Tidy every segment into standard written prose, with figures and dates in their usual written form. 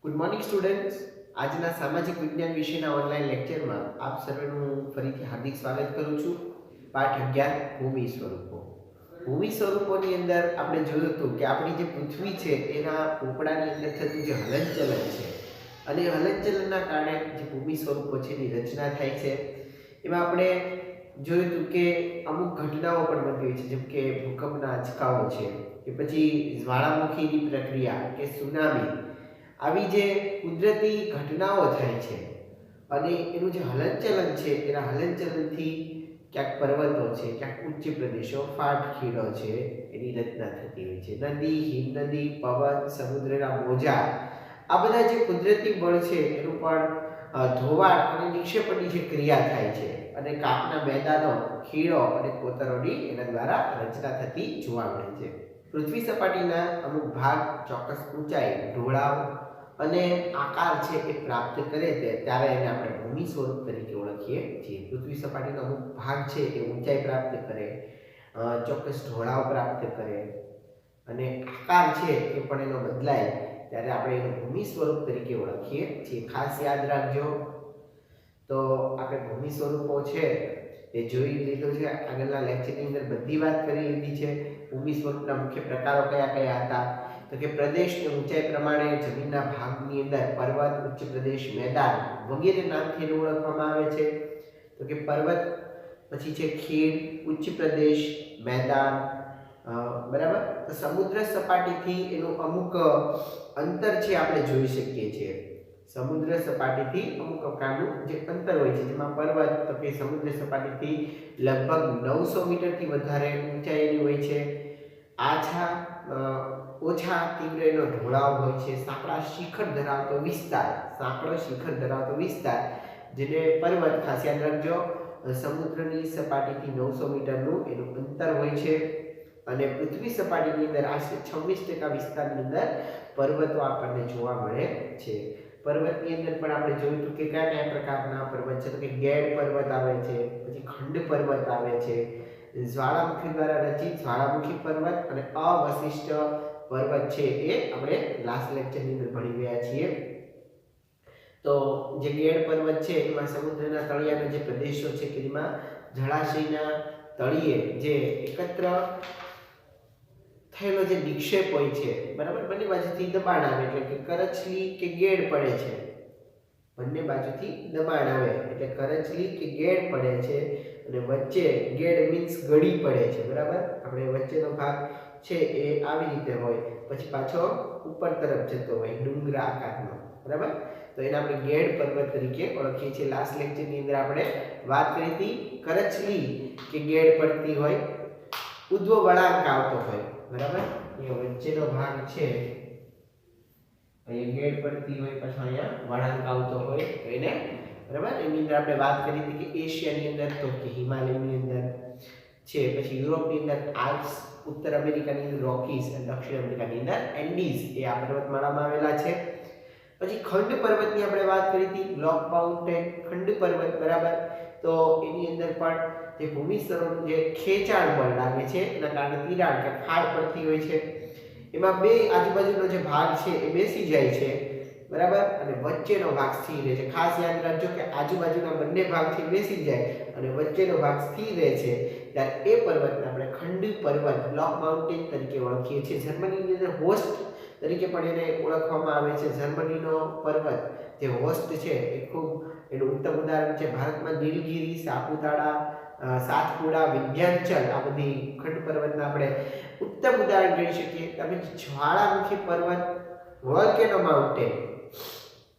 Good morning students. આજના સામાજિક વિજ્ઞાન વિષયના ઓનલાઈન લેક્ચરમાં આપ સર્વેનું ફરીથી હાર્દિક સ્વાગત કરું છું. પાઠ 11 ભૂમિ સ્વરૂપો. ભૂમિ સ્વરૂપોની અંદર આપણે જોયું હતું કે આપણી જે પૃથ્વી છે એના પોપડાની અંદર થતું જે હલનચલન છે અને હલનચલનના કારણે જે ભૂમિ સ્વરૂપો છે એની રચના થાય છે. એમાં આપણે જોયું હતું કે અમુક ઘટનાઓ પણ બનતી હોય છે, જેમ કે ભૂકંપના આંચકાઓ છે કે પછી જ્વાળામુખીની પ્રક્રિયા કે સુનામી. આવી જે કુદરતી ઘટનાઓ થાય છે અને એનું જે હલનચલન છે એના હલનચલનથી ક્યાંક પર્વતો છે, ક્યાંક ઉચ્ચ પ્રદેશો, ફાટખીડો છે એની રચના થતી હોય છે. નદી, હિમનદી, પવન, સમુદ્રના મોજા, આ બધા જે કુદરતી બળ છે એનું પણ ધોવાણ અને નિક્ષેપણની જે ક્રિયા થાય છે અને કાપના મેદાનો, ખીણો અને કોતરોની એના દ્વારા રચના થતી જોવા મળે છે. પૃથ્વી સપાટીના અમુક ભાગ ચોક્કસ ઊંચાઈ, ઢોળાવ અને આકાર છે એ પ્રાપ્ત કરે છે ત્યારે એને આપણે ભૂમિ સ્વરૂપ તરીકે ઓળખીએ છીએ. પૃથ્વી સપાટીનો અમુક ભાગ છે એ ઊંચાઈ પ્રાપ્ત કરે, ચોક્કસ ઢોળાવ પ્રાપ્ત કરે અને આકાર છે એ પણ એનો બદલાય ત્યારે આપણે એનું ભૂમિ સ્વરૂપ તરીકે ઓળખીએ છીએ. ખાસ યાદ રાખજો. તો આપણે ભૂમિ સ્વરૂપો છે એ જોઈ લીધું છે. આગળના લેક્ચરની અંદર બધી વાત કરી લીધી છે. ભૂમિ સ્વરૂપના મુખ્ય પ્રકારો કયા કયા હતા? તો કે પ્રદેશ અને ઊંચાઈ પ્રમાણે જમીનના ભાગની અંદર પર્વત, ઉચ્ચ પ્રદેશ, મેદાન વગેરે નામથી ઓળખવામાં આવે છે. તો કે પર્વત, પછી છે ખીણ, ઉચ્ચ પ્રદેશ, મેદાન, બરાબર. તો સમુદ્ર સપાટીથી એનું અમુક અંતર છે આપણે જોઈ શકીએ છીએ. સમુદ્ર સપાટીથી અમુક પ્રકારનું જે અંતર હોય છે, જેમાં પર્વત તો કે સમુદ્ર સપાટીથી લગભગ 900 મીટરથી વધારે ઊંચાઈની હોય છે. ઓછા તીવ્ર એનો ઢોળાવ હોય છે. સાંકડા શિખર ધરાવતો વિસ્તાર જેને પર્વત, ખાસ યાદ રાખજો, સમુદ્રની સપાટીથી 900 મીટરનું એનું અંતર હોય છે. અને પૃથ્વી સપાટીની અંદર આશરે 26% વિસ્તારની અંદર પર્વતો આપણને જોવા મળે છે. પર્વતની અંદર પણ આપણે જોયું હતું કે કયા કયા પ્રકારના પર્વત છે. તો કે ગેડ પર્વત આવે છે, પછી ખંડ પર્વત આવે છે, જ્વાળામુખી દ્વારા રચિત જ્વાળામુખી પર્વત અને અવશિષ્ટ પર્વત છે એ આપણે લાસ્ટ લેક્ચરની અંદર ભણી ગયા છીએ. તો જે ગેડ પર્વત છે એમાં સમુદ્રના તળિયાના જે પ્રદેશો છે કે જેમાં જળાશયના તળિયે જે એકત્ર થયેલો જે નિક્ષેપ હોય છે, બરાબર, બંને બાજુથી દબાણ આવે એટલે કે કરચલી કે ગેડ પડે છે. બંને બાજુથી દબાણ આવે એટલે કરચલી કે ગેડ પડે છે અને વચ્ચે ગેડ મીન્સ ગળી પડે છે, બરાબર. આપણે વચ્ચેનો ભાગ છે એ આવી રીતે હોય, પછી પાછો ઉપર તરફ જતો હોય ડુંગરા આકારનો, બરાબર. તો એને આપણે ગેડ પર્વત તરીકે ઓળખીએ છીએ. લાસ્ટ લેક્ચરની અંદર આપણે વાત કરી હતી કરચલી કે ગેડ પડતી હોય, ઉદ્વ વળાંક આવતો હોય, બરાબર. અહીંયા વચ્ચેનો ભાગ છે, અહીંયા ગેડ પડતી હોય, પછી અહીંયા વળાંક આવતો હોય તો એને, બરાબર, એની અંદર આપણે વાત કરી હતી કે એશિયાની અંદર તો કે હિમાલયની અંદર છે, પછી યુરોપની અંદર આલ્પ્સ, ઉત્તર અમેરિકાની અંદર રોકીઝ અને દક્ષિણ અમેરિકાની અંદર એન્ડીઝ એ આ પર્વતમાળામાં આવેલા છે. પછી ખંડ પર્વતની આપણે વાત કરી હતી, બ્લોક માઉન્ટેન ખંડ પર્વત, બરાબર. તો એની અંદર પણ જે ભૂમિ સ્તરોનું જે ખેંચાણ બળ લાગે છે એના કારણે તિરાડ કે ફાડ પડતી હોય છે. એમાં બે આજુબાજુનો જે ભાગ છે એ બેસી જાય છે, બરાબર, અને વચ્ચેનો ભાગ સ્થિર રહે છે. ખાસ યાદ રાખજો કે આજુબાજુના બંને ભાગથી બેસી જાય અને વચ્ચેનો ભાગ સ્થિર રહે છે ત્યારે એ પર્વતને આપણે ખંડ પર્વત, બ્લોક માઉન્ટેન તરીકે ઓળખીએ છીએ. જર્મનીની અંદર હોસ્ટ તરીકે પણ એને ઓળખવામાં આવે છે. જર્મનીનો પર્વત જે હોસ્ટ છે એ ખૂબ એનું ઉત્તમ ઉદાહરણ છે. ભારતમાં નીલગિરી, સાપુતારા, સાતપુડા, વિંધ્યાચલ આ બધી ખંડ પર્વતના આપણે ઉત્તમ ઉદાહરણ ગણી શકીએ. તમે જ્વાળામુખી પર્વત, વોલ્કેનો માઉન્ટેન,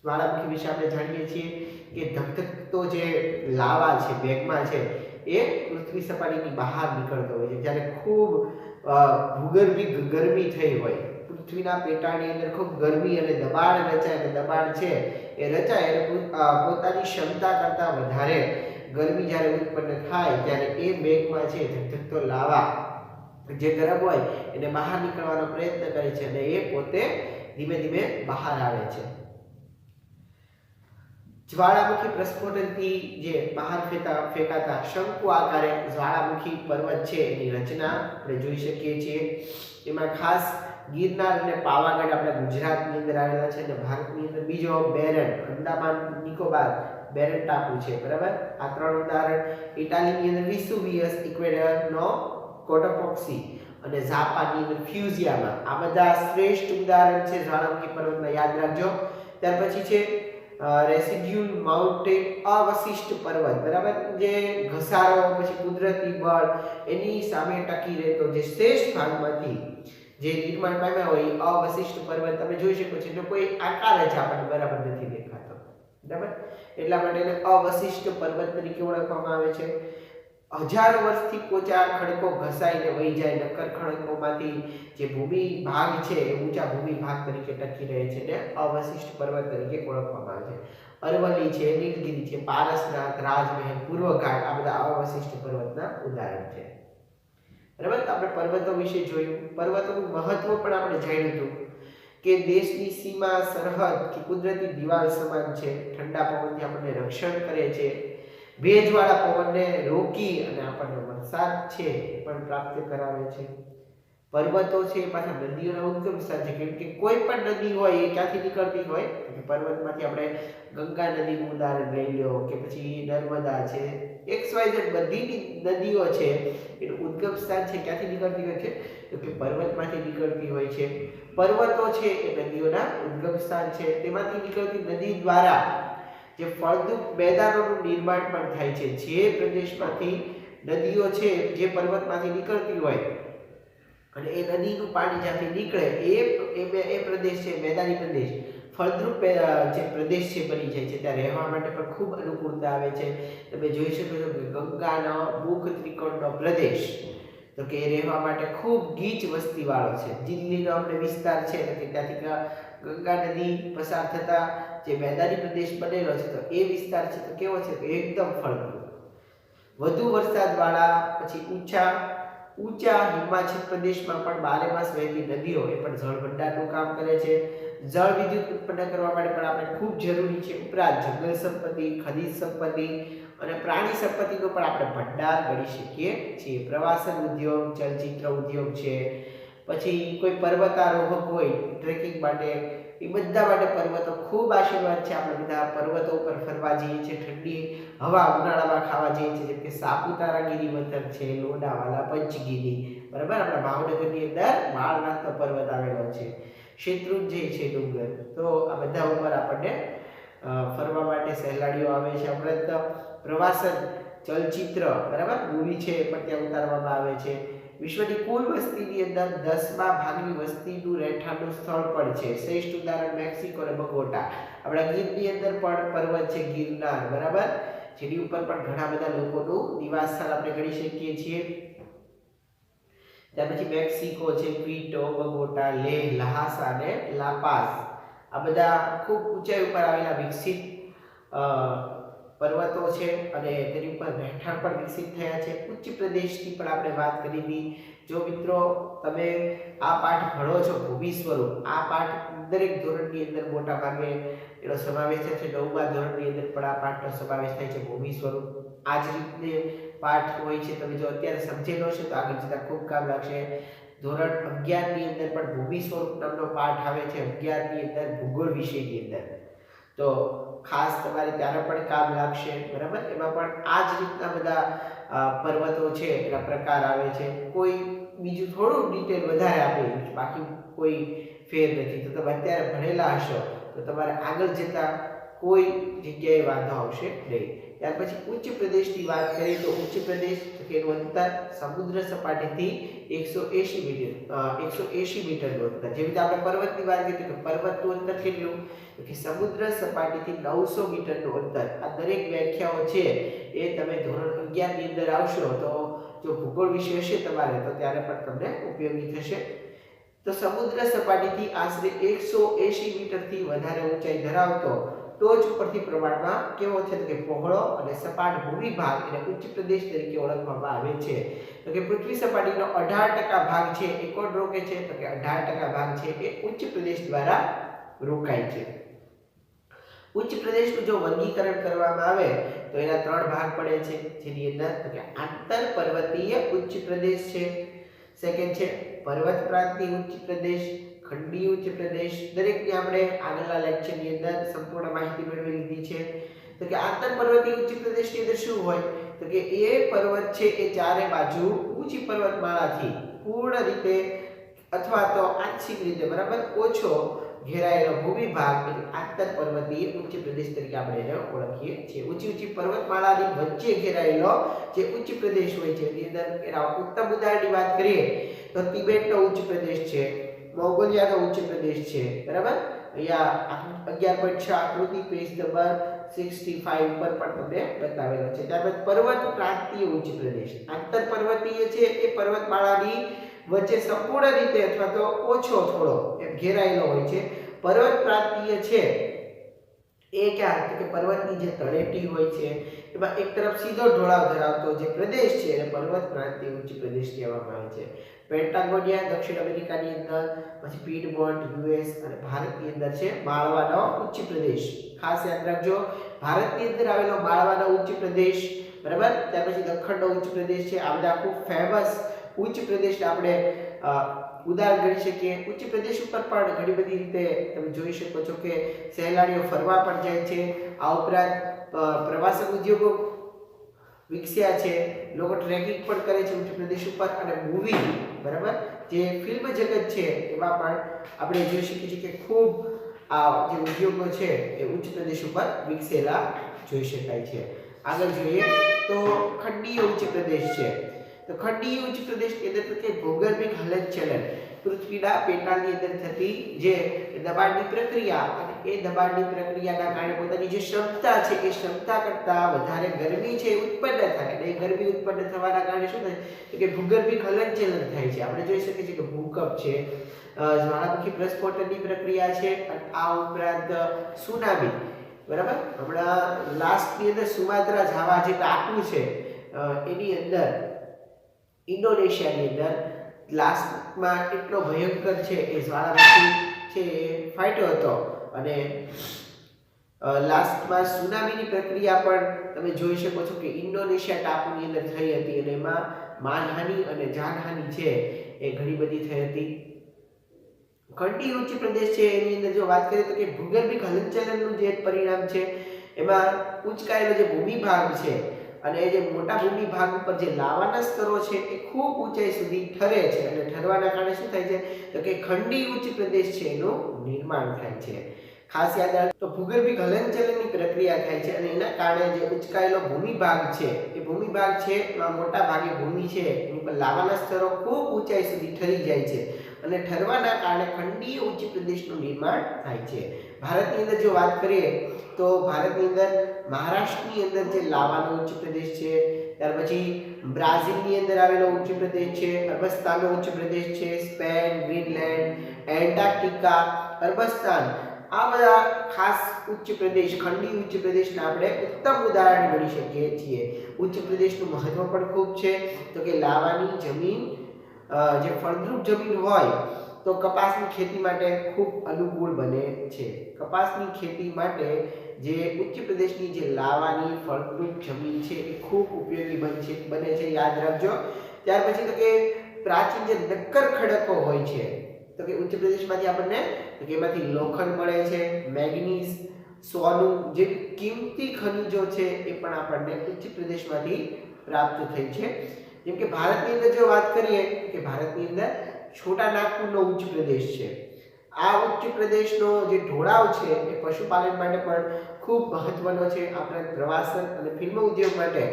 જ્વાળામુખી વિશે આપણે જાણીએ છીએ કે ધગધગતો જે લાવા છે, મેગ્મા છે એ પૃથ્વી સપાટીની બહાર નીકળતો હોય છે. જ્યારે ખૂબ ભૂગર્ભી ગરમી થઈ હોય, પૃથ્વીના પેટાળની અંદર ખૂબ ગરમી અને દબાણ રચાય અને દબાણ છે એ રચાય અને પોતાની ક્ષમતા કરતાં વધારે ગરમી જ્યારે ઉત્પન્ન થાય ત્યારે એ મેઘમાં છે ધગધગતો લાવા જે ગરમ હોય એને બહાર નીકળવાનો પ્રયત્ન કરે છે અને એ પોતે ધીમે ધીમે બહાર આવે છે. જ્વાળામુખી પ્રસ્ફોટનથી જે બહાર ફેંકાતા શંકુ આકારે જ્વાળામુખી પર્વત છે એની રચના આપણે જોઈ શકીએ છીએ. એમાં ખાસ ગિરનાર અને પાવાગઢ આપણા ગુજરાતની અંદર આવેલા છે અને ભારતની અંદર બીજો બેરન, અંદામાન નિકોબાર બેરન ટાપુ છે, બરાબર. આ ત્રણ ઉદાહરણ. ઇટાલીની અંદર વિસુવિયસ, ઇક્વેડરનો કોટોપોક્સી અને જાપાનની અંદર ફ્યુઝિયામા. આ બધા શ્રેષ્ઠ ઉદાહરણ છે જ્વાળામુખી પર્વતના, યાદ રાખજો. ત્યાર પછી છે રેસિડ્યુલ માઉન્ટેન, અવશિષ્ટ પર્વત, બરાબર, જે ઘસારો પછી કુદરતી બળ એની સામે ટકી રહેતો જે શ્રેષ્ઠ ભાગમાંથી જે નિર્માણ પામ્યા હોય એ અવશિષ્ટ પર્વત તમે જોઈ શકો છો. એટલે કોઈ આકાર જ આપણને બરાબર નથી દેખાતો, બરાબર. એટલા માટે એને અવશિષ્ટ પર્વત તરીકે ઓળખવામાં આવે છે. હજારો વર્ષથી પોચા ખડકો ઘસાઈને વહી જાય, નક્કર ખડકોમાંથી જે ભૂમિ ભાગ છે એ ઊંચા ભૂમિ ભાગ તરીકે ટકી રહે છે ને અવશિષ્ટ પર્વત તરીકે ઓળખવામાં આવે છે. અરવલ્લી છે, નીલગિરી છે, પારસનાથ, રાજમહેલ, પૂર્વઘાટ આ બધા અવશિષ્ટ પર્વતના ઉદાહરણ છે, બરાબર. તો આપણે પર્વતો વિશે જોયું. પર્વતોનું મહત્વ પણ આપણે જાણ્યું હતું કે દેશની સીમા, સરહદ કે કુદરતી દિવાલ સમાન છે. ઠંડા પવનથી આપણને રક્ષણ કરે છે, ભેજવાળા પવનને રોકી અને આપણને વરસાદ છે એ પણ પ્રાપ્ત કરાવે છે. પર્વતો છે એ પાછા નદીઓના ઉદ્ગમ સ્થાન છે, કેમ કે કોઈ પણ નદી હોય એ ક્યાંથી નીકળતી હોય કે પર્વતમાંથી. આપણે ગંગા નદીનું ઉદાહરણ લઈ લો કે પછી નર્મદા છે, XYZ બધી નદીઓ છે એનું ઉદ્ગમ સ્થાન છે ક્યાંથી નીકળતી હોય છે તો કે પર્વતમાંથી નીકળતી હોય છે. પર્વતો છે એ નદીઓના ઉદ્ગમ સ્થાન છે. તેમાંથી નીકળતી નદી દ્વારા જે ફળદ્રુપ મેદાનોનું નિર્માણ પણ થાય છે. જે પ્રદેશમાંથી નદીઓ છે જે પર્વતમાંથી નીકળતી હોય અને એ નદીનું પાણી જ્યાંથી નીકળે એ પ્રદેશ છે મેદાની પ્રદેશ, ફળદ્રુપ જે પ્રદેશ છે બની જાય છે. ત્યાં રહેવા માટે પણ ખૂબ અનુકૂળતા આવે છે. તમે જોઈ શકો છો કે ગંગાનો મુખ ત્રિકોણનો પ્રદેશ તો કે રહેવા માટે ખૂબ ગીચ વસ્તીવાળો છે. દિલ્હીનો આપણે વિસ્તાર છે તો કે ત્યાંથી ગંગા નદી પસાર થતા જે મેદાની પ્રદેશ બનેલો છે તો એ વિસ્તાર છે તો કેવો છે કે એકદમ ફળદ્રુપ, વધુ વરસાદવાળા, પછી ઊંચા હિમાચલ પ્રદેશમાં પણ બારેમાસ વહેતી નદીઓ એ પણ જળ ભંડારનું કામ કરે છે. જળ વિદ્યુત ઉત્પન્ન કરવા માટે પણ આપણે ખૂબ જરૂરી છે. ઉપરાંત જંગલ સંપત્તિ, ખનિજ સંપત્તિ અને પ્રાણી સંપત્તિનો પણ આપણે ભંડાર ગણી શકીએ છીએ. પ્રવાસન ઉદ્યોગ, ચલચિત્ર ઉદ્યોગ છે, પછી કોઈ પર્વતારોહક હોય ટ્રેકિંગ માટે, એ બધા માટે પર્વતો ખૂબ આશીર્વાદ છે. આપણે બધા પર્વતો ઉપર ફરવા જઈએ છીએ, ઠંડી હવા ઉનાળામાં ખાવા જઈએ છીએ, જેમ કે સાપુતારા ગિરિમથક છે, લોનાવાલા, પંચગીરી, બરાબર. આપણા ભાવનગરની અંદર માળનાથનો પર્વત આવેલો છે, શેત્રુંજય છે ડુંગર. તો આ બધા ઉપર આપણને ફરવા માટે સહેલાડીઓ આવે છે. ઉપરાંત પ્રવાસન, ચલચિત્ર, બરાબર, મૂવી છે એ પણ ત્યાં ઉતારવામાં આવે છે. વિશ્વની કુલ વસ્તીની અંદર 10મા ભાગની વસ્તીનું રહેઠાણનું સ્થળ પણ છે. શ્રેષ્ઠ ઉદાહરણ મેક્સિકો અને બગોટા. આપણા ગીરની અંદર પણ પર્વત છે ગિરનાર, બરાબર, જેની ઉપર પણ ઘણા બધા લોકોનું નિવાસ સ્થાન આપણે ગણી શકીએ છીએ. ત્યાર પછી મેક્સિકો છે, ક્વિટો, બગોટા, લેહ, લહાસા અને લાપાઝ આ બધા ખૂબ ઊંચાઈ ઉપર આવેલા વિકસિત પર્વતો છે અને તેની ઉપર રહેઠાણ પણ વિકસિત થયા છે. ઉચ્ચ પ્રદેશની પણ આપણે વાત કરી હતી. જો મિત્રો તમે આ પાઠ ભણો છો ભૂમિ સ્વરૂપ, આ પાઠ દરેક ધોરણની અંદર મોટા ભાગે એનો સમાવેશ થાય છે. 9મા ધોરણની અંદર પણ આ પાઠનો સમાવેશ થાય છે ભૂમિ સ્વરૂપ. આ જ રીતે પાઠ હોય છે, તમે જો અત્યારે સમજેલો છે તો આગળ જતાં ખૂબ કામ લાગશે. ધોરણ 11ની અંદર પણ ભૂમિ સ્વરૂપ નામનો પાઠ આવે છે, 11ની અંદર ભૂગોળ વિષયની અંદર. તો ખાસ તમારે ત્યારે પણ કામ લાગશે, બરાબર. એમાં પણ આ જ રીતના બધા પર્વતો છે એના પ્રકાર આવે છે. કોઈ બીજું થોડું ડિટેલ વધારે આપેલું છે, બાકી કોઈ ફેર નથી. તો તમે અત્યારે ભણેલા હશો તો તમારે આગળ જતાં કોઈ જગ્યાએ વાંધો આવશે નહીં. ત્યાર પછી ઉચ્ચ પ્રદેશની વાત કરીએ તો ઉચ્ચ પ્રદેશ કે એનું અંતર સમુદ્ર સપાટીથી 180 મીટરનું અંતર. જેવી રીતે આપણે પર્વતની વાત કરીએ તો પર્વતનું અંતર કેટલું તો કે સમુદ્ર સપાટીથી 900 મીટરનું અંતર. આ દરેક વ્યાખ્યાઓ છે એ તમે ધોરણ 11ની અંદર આવશો તો જો ભૂગોળ વિષય હશે તમારે તો ત્યારે પણ તમને ઉપયોગી થશે. તો સમુદ્ર સપાટીથી આશરે 180 મીટરથી વધારે ઊંચાઈ ધરાવતો ટોચ ઉપરથી પ્રમાણમાં કેવો છે તો કે પહોળો અને સપાટ ભૂમિ ભાગ એને ઉચ્ચ પ્રદેશ તરીકે ઓળખવામાં આવે છે. તો કે પૃથ્વી સપાટીનો 18% ભાગ છે એ કોણ રોકે છે તો કે 18% ભાગ છે એ ઉચ્ચ પ્રદેશ દ્વારા રોકાય છે. ઉચ્ચ પ્રદેશનું જો વર્ગીકરણ કરવામાં આવે તો એના 3 ભાગ પડે છે, જેની અંદર તો કે આંતર પર્વતીય ઉચ્ચ પ્રદેશ છે, સેકન્ડ છે પર્વત પ્રાંતીય ઉચ્ચ પ્રદેશ, ખંડીય ઉચ્ચ પ્રદેશ, દરેકની આપણે આગળના લેક્ચરની અંદર સંપૂર્ણ માહિતી મેળવી લીધી છે. તો કે આંતર પર્વતીય ઉચ્ચ પ્રદેશની અંદર શું હોય તો કે એ પર્વત છે એ ચારે બાજુ ઊંચી પર્વતમાળાથી પૂર્ણ રીતે અથવા તો આંશિક રીતે બરાબર ઓછો ઘેરાયેલો ભૂમિભાગ એટલે આંતર પર્વતીય ઉચ્ચ પ્રદેશ તરીકે આપણે એને ઓળખીએ છીએ. ઊંચી પર્વતમાળાની વચ્ચે ઘેરાયેલો જે ઉચ્ચ પ્રદેશ હોય છે એની અંદર એના ઉત્તમ ઉદાહરણની વાત કરીએ તો તિબેટનો ઉચ્ચ પ્રદેશ છે, મોંગોલિયાનો ઉચ્ચ પ્રદેશ છે બરાબર. અહીંયા 11.6 આકૃતિ પેજ નંબર 65 પર પણ તમને બતાવેલો છે. ત્યારબાદ પર્વત પ્રાંતીય ઉચ્ચ પ્રદેશ, આંતર પર્વતીય છે એ પર્વતમાળાની વચ્ચે સંપૂર્ણ રીતે અથવા તો ઓછો થોડો એમ ઘેરાયેલો હોય છે. પર્વત પ્રાંતીય છે એ ક્યાં કે પર્વતની જે તળેટી હોય છે એમાં એક તરફ સીધો ઢોળાવ ધરાવતો જે પ્રદેશ છે એને પર્વત પ્રાંતીય ઉચ્ચ પ્રદેશ કહેવામાં આવે છે. પેન્ટાગોનિયા દક્ષિણ અમેરિકાની અંદર, પછી પીડમોન્ટ યુએસ અને ભારતની અંદર છે માળવાનો ઉચ્ચ પ્રદેશ. ખાસ યાદ રાખજો ભારતની અંદર આવેલો માળવાનો ઉચ્ચ પ્રદેશ બરાબર. ત્યાર પછી દખણનો ઉચ્ચ પ્રદેશ છે. આ બધા ખૂબ ફેમસ ઉચ્ચ પ્રદેશ આપણે ઉદાહરણ ગણી શકીએ. ઉચ્ચ પ્રદેશ ઉપર પણ ઘણી બધી રીતે તમે જોઈ શકો છો કે સહેલાણીઓ ફરવા પણ જાય છે. આ ઉપરાંત પ્રવાસન ઉદ્યોગો વિકસ્યા છે, લોકો ટ્રેકિંગ પણ કરે છે ઉચ્ચ પ્રદેશ ઉપર. અને મૂવી બરાબર જે ફિલ્મ જગત છે એમાં પણ આપણે જોઈ શકીએ છીએ કે ખૂબ આ જે ઉદ્યોગો છે એ ઉચ્ચ પ્રદેશ ઉપર વિકસેલા જોઈ શકાય છે. આગળ જોઈએ તો ખંડીય ઉચ્ચ પ્રદેશ છે. તો ખંડીય ઉચ્ચ પ્રદેશની અંદર કે ભૌગોલિક હલનચલન પૃથ્વીના પેટાળની અંદર થતી જે દબાણની પ્રક્રિયા અને એ દબાણની પ્રક્રિયાના કારણે પોતાની જે ક્ષમતા છે એ ક્ષમતા કરતાં વધારે ગરમી છે ઉત્પન્ન થાય. અને એ ગરમી ઉત્પન્ન થવાના કારણે શું થાય કે ભૂગર્ભિક હલનચલન થાય છે. આપણે જોઈ શકીએ છીએ કે ભૂકંપ છે, જ્વાળામુખી પ્રસ્ફોટનની પ્રક્રિયા છે, અને આ ઉપરાંત સુનામી બરાબર. હમણાં લાસ્ટની અંદર સુમાત્રા જાવા જે ટાપુ છે એની અંદર ઇન્ડોનેશિયાની અંદર લાસ્ટમાં એટલો ભયંકર છે એ જ્વાળામુખી છે ફાટ્યો હતો અને લાસ્ટમાં સુનામીની પ્રક્રિયા પણ તમે જોઈ શકો છો કે ઇન્ડોનેશિયા ટાપુની અંદર થઈ હતી અને એમાં માનહાનિ અને જાનહાનિ છે એ ઘણી બધી થઈ હતી. ખંડીય ઉચ્ચ પ્રદેશ છે એની અંદર જો વાત કરીએ તો કે ભૂગર્ભિક હલનચલનનું જે પરિણામ છે એમાં ઉંચકાયેલો જે ભૂમિભાગ છે અને જે મોટા ભૂમિભાગ ઉપર જે લાવાના સ્તરો છે એ ખૂબ ઊંચાઈ સુધી ઠરે છે. અને ઠરવાના કારણે શું થાય છે તો કે ખંડીય ઉચ્ચ પ્રદેશ છે એનું નિર્માણ થાય છે. ખાસ યાદ રાખો તો ભૂગર્ભિક હલનચલનની પ્રક્રિયા થાય છે અને એના કારણે જે ઉંચકાયેલો ભૂમિભાગ છે એ ભૂમિભાગ છે એમાં મોટા ભાગે ભૂમિ છે એની પર લાવાના સ્તરો ખૂબ ઊંચાઈ સુધી ઠરી જાય છે અને ઠરવાના કારણે ખંડીય ઉચ્ચ પ્રદેશનું નિર્માણ થાય છે. ભારતની અંદર જો વાત કરીએ તો ભારતની અંદર મહારાષ્ટ્રની અંદર જે લાવાનો ઉચ્ચ પ્રદેશ છે, ત્યાર પછી બ્રાઝિલની અંદર આવેલો ઉચ્ચ પ્રદેશ છે, અરબસ્તાનનો ઉચ્ચ પ્રદેશ છે, સ્પેન, ગ્રીનલેન્ડ, એન્ટાર્કટિકા, અરબસ્તાન, આ બધા ખાસ ઉચ્ચ પ્રદેશ ખંડીય ઉચ્ચ પ્રદેશના આપણે ઉત્તમ ઉદાહરણ ગણી શકીએ છીએ. ઉચ્ચ પ્રદેશનું મહત્વ પણ ખૂબ છે. તો કે લાવાની જમીન જે ફળદ્રુપ જમીન હોય તો કપાસની ખેતી માટે ખૂબ અનુકૂળ બને છે. કપાસની ખેતી માટે જે ઉચ્ચ પ્રદેશની જે લાવાની ફળદ્રુપ જમીન છે એ ખૂબ ઉપયોગી બને છે. યાદ રાખજો. ત્યાર પછી તો કે પ્રાચીન જે નક્કર ખડકો હોય છે તો કે ઉચ્ચ પ્રદેશમાંથી આપણને તો કે એમાંથી લોખંડ મળે છે, મેગ્નીઝ, સોનું જે કિંમતી ખનિજો છે એ પણ આપણને ઉચ્ચ પ્રદેશમાંથી પ્રાપ્ત થઈ છે. જેમ કે ભારતની અંદર જો વાત કરીએ કે ભારતની અંદર છોટા નાગપુરનો ઉચ્ચ પ્રદેશ છે. આ ઉચ્ચ પ્રદેશનો જે ઢોળાવ છે એ પશુપાલન માટે પણ ખૂબ મહત્વનો છે. આપણા પ્રવાસન અને ફિલ્મ ઉદ્યોગ માટે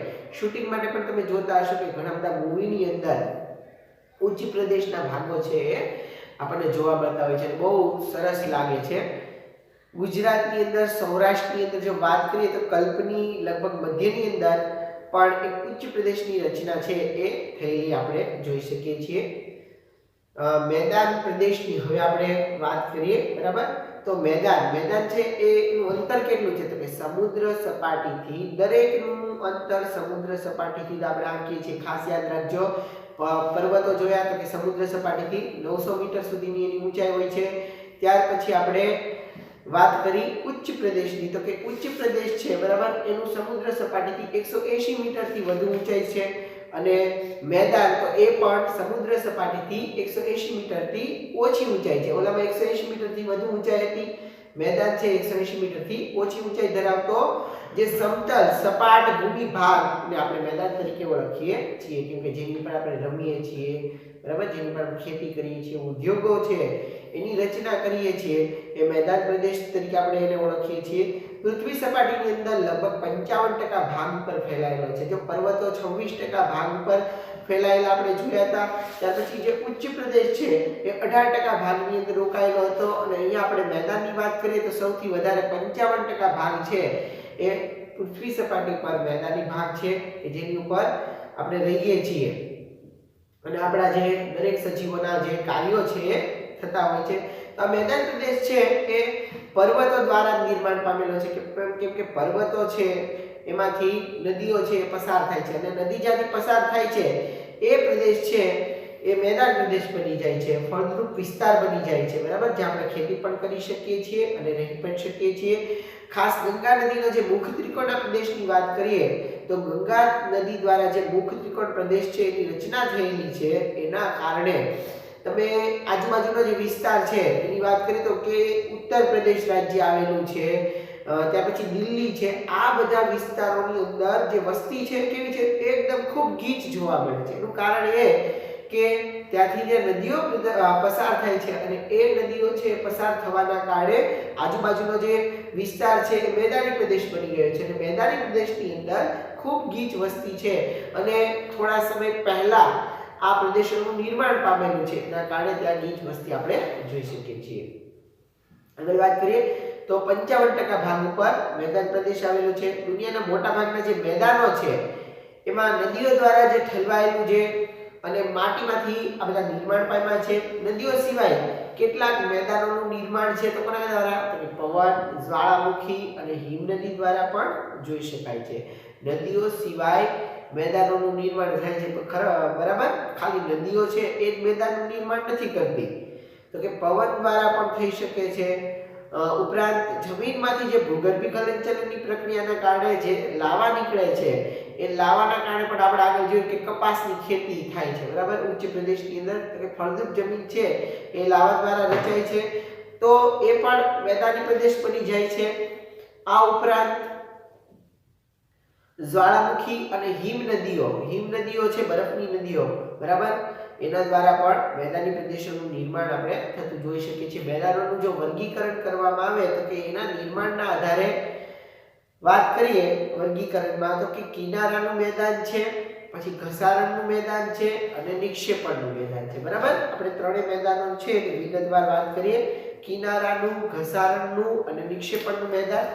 શૂટિંગ માટે પણ તમે જોતા હશો કે ઘણા બધા મૂવીની અંદર ઉચ્ચ પ્રદેશના ભાગો છે એ આપણને જોવા મળતા હોય છે. બહુ સરસ લાગે છે. ગુજરાતની અંદર સૌરાષ્ટ્રની અંદર જો વાત કરીએ તો કલ્પની લગભગ મધ્યની અંદર પણ એક ઉચ્ચ પ્રદેશની રચના છે એ થયેલી આપણે જોઈ શકીએ છીએ. મેદાન પ્રદેશની હવે આપણે વાત કરીએ બરાબર. તો મેદાન છે એનું અંતર કેટલું છે તો કે સમુદ્ર સપાટીથી દરેકનું અંતર સમુદ્ર સપાટીથી આપણે આંકીએ છીએ. ખાસ યાદ રાખજો પર્વતો જોયા તો કે સમુદ્ર સપાટીથી 900 મીટર સુધીની એની ઊંચાઈ હોય છે. ત્યાર પછી આપણે વાત કરી ઉચ્ચ પ્રદેશની તો કે ઉચ્ચ પ્રદેશ છે બરાબર એનું સમુદ્ર સપાટીથી 180 મીટરથી વધુ ઊંચાઈ છે. અને મેદાન તો એ પણ સમુદ્ર સપાટીથી 180 મીટરથી ઓછી ઊંચાઈ છે. ઓલામાં 180 મીટરથી વધુ ઊંચાઈ હતી, મેદાન છે 180 મીટરથી ઓછી ઊંચાઈ ધરાવતો જે સમતલ સપાટ ભૂમિ ભાગને આપણે મેદાન તરીકે ઓળખીએ છીએ, કેમ કે જેની પર આપણે રમીએ છીએ, બરાબર, જેની પર ખેતી કરીએ છીએ, ઉદ્યોગો છે એની રચના કરીએ છીએ, એ મેદાન પ્રદેશ તરીકે આપણે એને ઓળખીએ છીએ. પૃથ્વી સપાટીની અંદર લગભગ 55% ભાગ પર ફેલાયેલો છે. જો પર્વતો 26% ભાગ પર ફેલાયેલા આપણે જોયા હતા. ત્યાર પછી જે ઉચ્ચ પ્રદેશ છે એ 18% ભાગની અંદર રોકાયેલો હતો, અને અહીંયા આપણે મેદાનની વાત કરીએ તો સૌથી વધારે 55% ભાગ છે એ પૃથ્વી સપાટી પર મેદાની ભાગ છે કે જેની ઉપર આપણે રહીએ છીએ, અને આપણા જે દરેક સજીવોના જે કાર્યો છે એ થતા હોય છે. આ મેદાન પ્રદેશ છે એ પર્વતો દ્વારા નિર્માણ પામેલો છે, કેમ કે પર્વતો છે એમાંથી નદીઓ છે એ પસાર થાય છે, અને નદી જ્યાંથી પસાર થાય છે એ પ્રદેશ છે એ મેદાન પ્રદેશ બની જાય છે, ફળદ્રુપ વિસ્તાર બની જાય છે, બરાબર, જ્યાં આપણે ખેતી પણ કરી શકીએ છીએ અને રહી પણ શકીએ છીએ. ખાસ ગંગા નદીનો જે મુખ ત્રિકોણના પ્રદેશની વાત કરીએ તો ગંગા નદી દ્વારા જે મુખ ત્રિકોણ પ્રદેશ છે એની રચના થયેલી છે, એના કારણે તમે આજુબાજુનો જે વિસ્તાર છે એની વાત કરીએ તો કે ઉત્તર પ્રદેશ રાજ્ય આવેલું છે, ત્યાર પછી દિલ્હી છે, આ બધા વિસ્તારોની અંદર જે વસ્તી છે કેવી છે, એકદમ ખૂબ ગીચ જોવા મળે છે. એનું કારણ એ કે ત્યાંથી જે નદીઓ પસાર થાય છે, અને એ નદીઓ છે પસાર થવાના કારણે આજુબાજુનો જે વિસ્તાર છે એ મેદાની પ્રદેશ બની ગયો છે, અને મેદાની પ્રદેશની અંદર ખૂબ ગીચ વસ્તી છે, અને થોડા સમય પહેલા આ પ્રદેશોનું નિર્માણ પામેલું છે, એના કારણે ત્યાં ગીચ વસ્તી આપણે જોઈ શકીએ છીએ. આગળ વાત કરીએ તો 55% ભાગ ઉપર મેદાન પ્રદેશ આવેલો છે. દુનિયાના મોટા ભાગના જે મેદાનો છે એમાં નદીઓ દ્વારા જે ઠલવાયેલું છે અને માટીમાંથી આ બધા નિર્માણ પામ્યા છે. નદીઓ સિવાય કેટલાક મેદાનોનું નિર્માણ છે તો કોના દ્વારા, તો પવન, જ્વાળામુખી અને હિમનદી દ્વારા પણ જોઈ શકાય છે. નદીઓ સિવાય મેદાનોનું નિર્માણ થાય છે, બરાબર, ખાલી નદીઓ છે એ જ મેદાનનું નિર્માણ નથી કરતી, તો કે પવન દ્વારા પણ થઈ શકે છે. ઉપરાંત જમીનમાંથી જે ભૂગર્ભીય હલનચલનની પ્રક્રિયાના કારણે જે લાવા નીકળે છે એ લાવાના કારણે પણ આપણે આગળ જોયું કે કપાસની ખેતી થાય છે, બરાબર, ઉચ્ચ પ્રદેશની અંદર કે ફળદ્રુપ જમીન છે એ લાવા દ્વારા રચાય છે, તો એ પણ મેદાની પ્રદેશ બની જાય છે. આ ઉપરાંત જ્વાળામુખી અને હિમનદીઓ છે, બરફની નદીઓ, બરાબર, એના દ્વારા પણ મેદાની પ્રદેશોનું નિર્માણ આપણે થતું જોઈ શકીએ છીએ. મેદાનોનું જો વર્ગીકરણ કરવામાં આવે તો કે એના નિર્માણના આધારે વાત કરીએ વર્ગીકરણમાં તો કે કિનારાનું મેદાન છે, પછી ઘસારણનું મેદાન છે અને નિક્ષેપણનું મેદાન છે, બરાબર. આપણે ત્રણેય મેદાનો છે એ વિગતવાર વાત કરીએ. કિનારાનું, ઘસારણનું અને નિક્ષેપણનું મેદાન.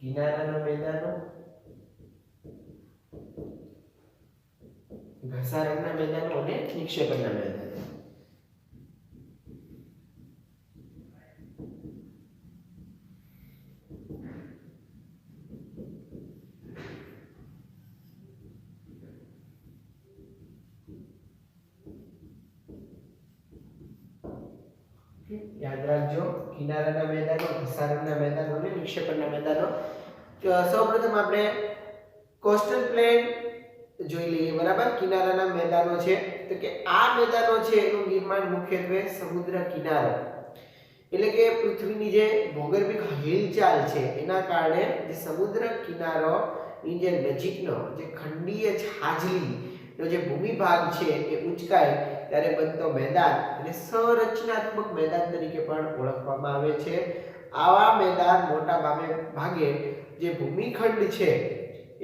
કિનારાના મેદાનો, ઘસારણના મેદાનો અને નિક્ષેપણના મેદાનો. યાદ રાખજો, કિનારાના મેદાનો, ઘસારણના મેદાનો અને નિક્ષેપણના મેદાનો. સૌપ્રથમ આપણે કોસ્ટલ પ્લેન જોઈ લઈએ, બરાબર. કિનારાના મેદાનો છે તો કે આ મેદાનો છે એનું નિર્માણ મુખ્યત્વે સમુદ્ર કિનારો, એટલે કે પૃથ્વીની જે ભૌગોલિક હિલચાલ છે એના કારણે જે સમુદ્ર કિનારોની જે નજીકનો જે ખંડીય છાજલીનો જે ભૂમિભાગ છે એ ઉંચકાય ત્યારે બનતો મેદાન અને સંરચનાત્મક મેદાન તરીકે પણ ઓળખવામાં આવે છે. આવા મેદાન મોટા ભાગે જે ભૂમિખંડ છે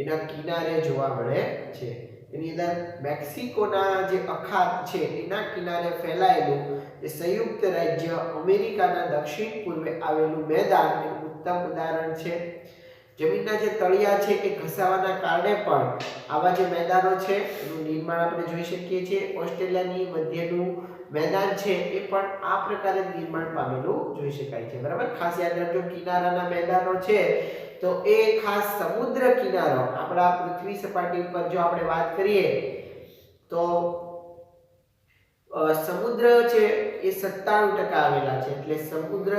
એના કિનારે જોવા મળે છે. એની અંદર મેક્સિકોના જે અખાત છે એના કિનારે ફેલાયેલું જે સંયુક્ત રાજ્ય અમેરિકાના દક્ષિણ પૂર્વે આવેલું મેદાન એક ઉત્તમ ઉદાહરણ છે. જમીનના જે તળિયા છે એ ઘસાવાના કારણે પણ આવા જે મેદાનો છે એનું નિર્માણ આપણે જોઈ શકીએ છીએ. ઓસ્ટ્રેલિયાની મધ્યનું મેદાન છે એ પણ આ પ્રકારે નિર્માણ પામેલું જોઈ શકાય છે, બરાબર. ખાસ યાદ રાખજો, કિનારાના મેદાનો છે તો એ ખાસ સમુદ્ર કિનારો આપણા પૃથ્વી સપાટી પર જો આપણે વાત કરીએ તો સમુદ્ર છે એ 97% આવેલા છે, એટલે સમુદ્ર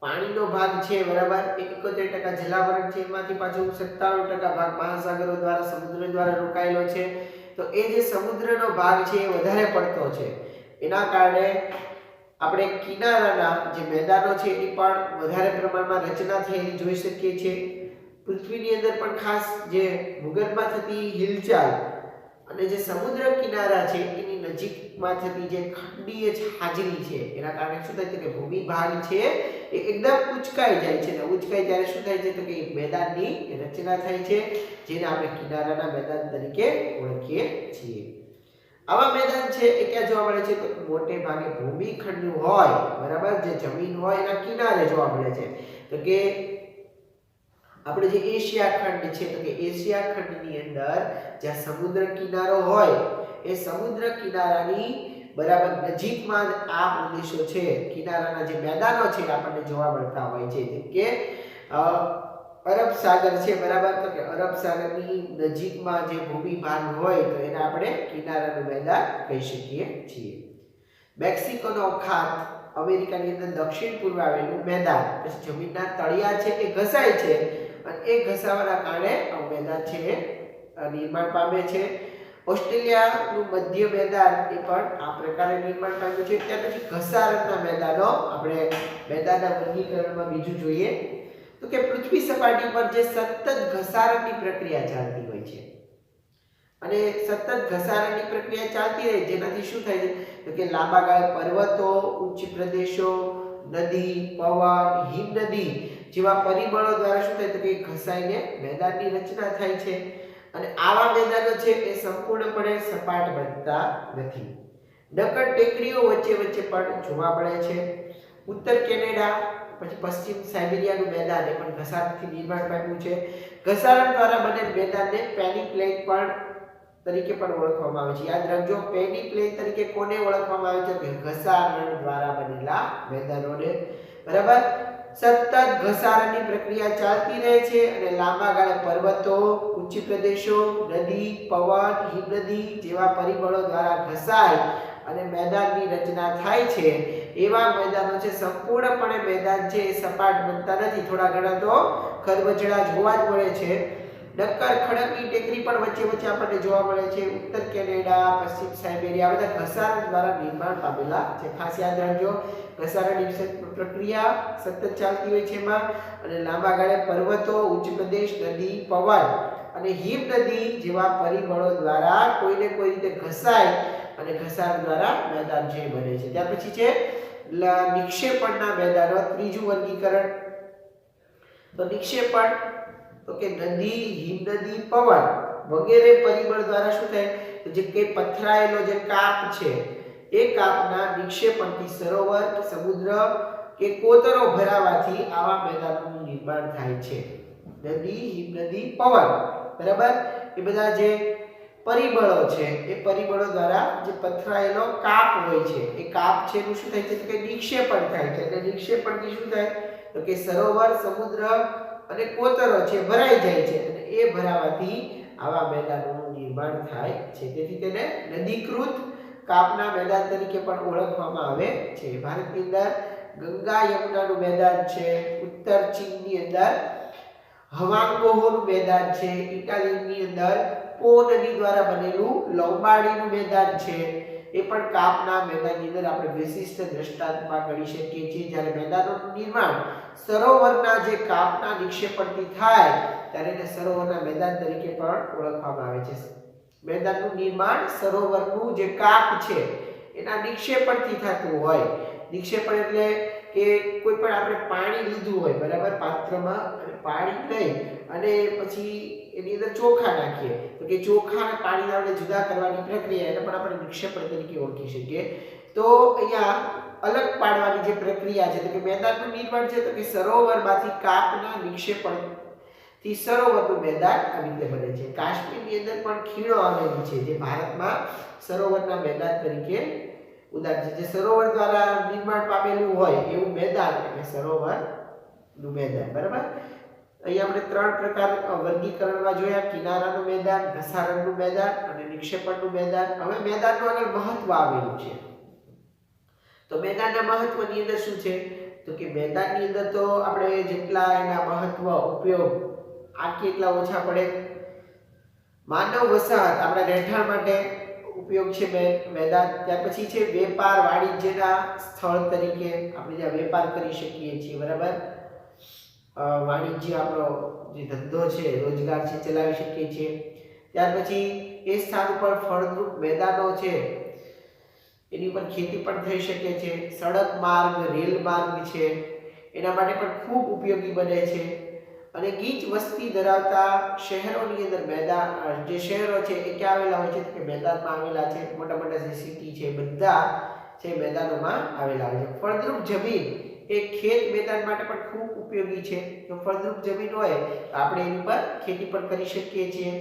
પાણીનો ભાગ છે બરાબર 71% જલાવરણ છે, એમાંથી પાછું 97% ભાગ મહાસાગરો દ્વારા સમુદ્ર દ્વારા રોકાયેલો છે. તો એ જે સમુદ્રનો ભાગ છે એ વધારે પડતો છે, એના કારણે આપણે કિનારાના જે મેદાનો છે એની પણ વધારે પ્રમાણમાં રચના થયેલી જોઈ શકીએ છીએ. પૃથ્વીની અંદર પણ ખાસ જે ભૂગર્ભમાં થતી હિલચાલ અને જે સમુદ્ર કિનારા છે એની નજીકમાં થતી જે ખંડીય હાજરી છે એના કારણે શું થાય છે કે ભૂમિ ભાગ છે એ એકદમ ઉચકાઈ જાય છે, અને ઉચકાઈ ત્યારે શું થાય છે તો કે મેદાનની રચના થાય છે, જેને આપણે કિનારાના મેદાન તરીકે ઓળખીએ છીએ. આવા મેદાન છે એ ક્યાં જોવા મળે છે તો મોટે ભાગે ભૂમિખંડ હોય બરાબર, જે જમીન હોય એના કિનારે જોવા મળે છે. તો કે આપણે જે એશિયા ખંડ છે તો કે એશિયા ખંડની અંદર જ્યાં સમુદ્ર કિનારો હોય એ સમુદ્ર કિનારાની બરાબર નજીકમાં આ પ્રદેશો છે, કિનારાના જે મેદાનો છે આપણને જોવા મળતા હોય છે. જેમ કે અરબ સાગર છે બરાબર, તો કે અરબ સાગરની નજીકમાં જે ભૂમિ ભાગ હોય તો એને આપણે કિનારાનું મેદાન કહી શકીએ છીએ. મેક્સિકોનો અખાત અમેરિકાની અંદર દક્ષિણ પૂર્વે આવેલું મેદાન, પછી જમીનના તળિયા છે એ ઘસાય છે અને એ ઘસાવાના કારણે આ મેદાન છે નિર્માણ પામે છે. ઓસ્ટ્રેલિયાનું મધ્ય મેદાન એ પણ આ પ્રકારે નિર્માણ પામ્યું છે. ત્યાર પછી ઘસારણના મેદાનો આપણે મેદાનના વર્ગીકરણમાં બીજું જોઈએ તો કે પૃથ્વી સપાટી પર જે સતત ઘસારણની પ્રક્રિયા ચાલતી હોય છે, અને સતત ઘસારણની પ્રક્રિયા ચાલતી રહે જેનાથી શું થાય છે તો કે લાંબા ગાળે પર્વતો, ઉચ્ચ પ્રદેશો, નદી, પવન, હિમનદી જેવા પરિબળો દ્વારા શું થાય તો કે ઘસાઈને મેદાનની રચના થાય છે. અને આવા મેદાનો છે એ સંપૂર્ણપણે સપાટ બનતા નથી. નક્કર ટેકરીઓ વચ્ચે વચ્ચે પણ જોવા મળે છે. ઉત્તર કેનેડા પછી પશ્ચિમ સાઇબેરિયાનું મેદાન એ પણ ઘસારણથી નિર્માણ પામ્યું છે. ઘસારણ દ્વારા બનેલ મેદાનને પેની પ્લેન પણ તરીકે પણ ઓળખવામાં આવે છે. યાદ રાખજો, પેની પ્લેન તરીકે કોને ઓળખવામાં આવે છે કે ઘસારણ દ્વારા બનેલા મેદાનોને. બરાબર, સતત ઘસારણની પ્રક્રિયા ચાલતી રહે છે અને લાંબા ગાળે પર્વતો, ઉચ્ચ પ્રદેશો, નદી, પવન, હિમનદી જેવા પરિબળો દ્વારા ઘસાય અને મેદાનની રચના થાય છે. એવા મેદાનો છે સંપૂર્ણપણે મેદાન છે એ સપાટ બનતા નથી, થોડા ઘણા તો ખરબચડા જોવા જ મળે છે. નક્કર ખડકની ટેકરી પણ વચ્ચે વચ્ચે આપણને જોવા મળે છે. ઉત્તર કેનેડા, પશ્ચિમ સાઇબેરિયા બધા ઘસારણ દ્વારા નિર્માણ પામેલા છે. ખાસ યાદ રાખજો, ઘસારણની પ્રક્રિયા સતત ચાલતી હોય છે એમાં, અને લાંબા ગાળે પર્વતો, ઉચ્ચ પ્રદેશ, નદી, પવન અને હિમનદી જેવા પરિબળો દ્વારા કોઈને કોઈ રીતે ઘસાય અને ઘસારણ દ્વારા મેદાન જે બને છે. ત્યાર પછી છે નિક્ષેપણના મેદાનો, ત્રીજું વર્ગીકરણ. તો નિક્ષેપણ તો કે નદી, હિમનદી, પવન વગેરે પરિબળ દ્વારા શું થાય તો જે કે પથરાયેલો જે કાપ છે એ કાપના નિક્ષેપણથી સરોવર, સમુદ્ર કે કોતરો ભરાવાથી આવા મેદાનોનું નિર્માણ થાય છે. નદી, હિમનદી, પવન બરાબર, એ બધા જે પરિબળો છે એ પરિબળો દ્વારા જે પથરાયેલો કાપ હોય છે એ કાપ છે એનું શું થાય છે તો કે નિક્ષેપણ થાય છે. એટલે નિક્ષેપણથી શું થાય તો કે સરોવર, સમુદ્ર અને કોતરો છે ભરાઈ જાય છે, અને એ ભરાવાથી આવા મેદાનોનું નિર્માણ થાય છે. તેથી તેને નદીકૃત કાપના મેદાન તરીકે પણ ઓળખવામાં આવે છે. ભારતની અંદર ગંગા યમુનાનું મેદાન છે, ઉત્તર ચીનની અંદર હવાંગોનું મેદાન છે, ઇટાલીની અંદર પો નદી દ્વારા બનેલું લોમ્બાર્ડીનું મેદાન છે, એ પણ કાપના મેદાનની અંદર આપણે વિશિષ્ટ દ્રષ્ટાંતમાં ગણી શકીએ છીએ. જ્યારે મેદાનોનું નિર્માણ સરોવરના જે કાપના નિક્ષેપણથી થાય ત્યારે એને સરોવરના મેદાન તરીકે પણ ઓળખવામાં આવે છે. મેદાનનું નિર્માણ સરોવરનું જે કાપ છે એના નિક્ષેપણથી થતું હોય. નિક્ષેપણ એટલે કે કોઈ પણ આપણે પાણી લીધું હોય બરાબર પાત્રમાં, અને પાણી લઈ અને પછી એની અંદર ચોખા નાખીએ તો કે ચોખા અને પાણીને આપણે જુદા કરવાની પ્રક્રિયા એને પણ આપણે નિક્ષેપણ તરીકે ઓળખી શકીએ. તો અહીંયા અલગ પાડવાની જે પ્રક્રિયા છે તો કે મેદાનનું નિર્માણ છે તો કે સરોવરમાંથી કાપના નિક્ષેપણથી સરોવરનું મેદાન આવી રીતે બને છે. કાશ્મીરની અંદર પણ ખીણો આવેલી છે જે ભારતમાં સરોવરના મેદાન તરીકે ઉદાહરણ છે. જે સરોવર દ્વારા નિર્માણ પામેલું હોય એવું મેદાન એટલે સરોવરનું મેદાન. બરાબર, અહીં આપણે ત્રણ પ્રકાર વર્ગીકરણમાં જોયા: કિનારાનું મેદાન, ઘસારણનું મેદાન અને નિક્ષેપણનું મેદાન. હવે મેદાનનું આગળ મહત્વ આવેલું છે. તો મેદાનના મહત્વની અંદર શું છે? તો કે મેદાનની અંદર તો આપણે જેટલા એના મહત્વ ઉપયોગ આ કેટલા ઓછા પડે. માનવ વસાહત આપણા રહેઠાણ માટે ઉપયોગ છે મેદાન. ત્યાર પછી છે વેપાર વાણિજ્યના સ્થળ તરીકે આપણે જ્યાં વેપાર કરી શકીએ છીએ, બરાબર. વાણિજ્ય આપણો જે ધંધો છે, રોજગાર છે, ચલાવી શકીએ છીએ. ત્યાર પછી એ સ્થાન ઉપર ફળદ્રુપ મેદાનો છે, એની ઉપર ખેતી પણ થઈ શકે છે. સડક માર્ગ, રેલ માર્ગ છે, એના માટે પણ ખૂબ ઉપયોગી બને છે. અને ગીચ વસ્તી ધરાવતા શહેરોની અંદર મેદાન, જે શહેરો છે એ ક્યાં આવેલા હોય છે? કે મેદાનમાં આવેલા છે. મોટા મોટા જે સિટી છે બધા છે મેદાનોમાં આવેલા હોય છે. ફળદ્રુપ જમીન એ ખેત મેદાન માટે પણ ખૂબ ઉપયોગી છે. જો ફળદ્રુપ જમીન હોય તો આપણે એની પર ખેતી પણ કરી શકીએ છીએ.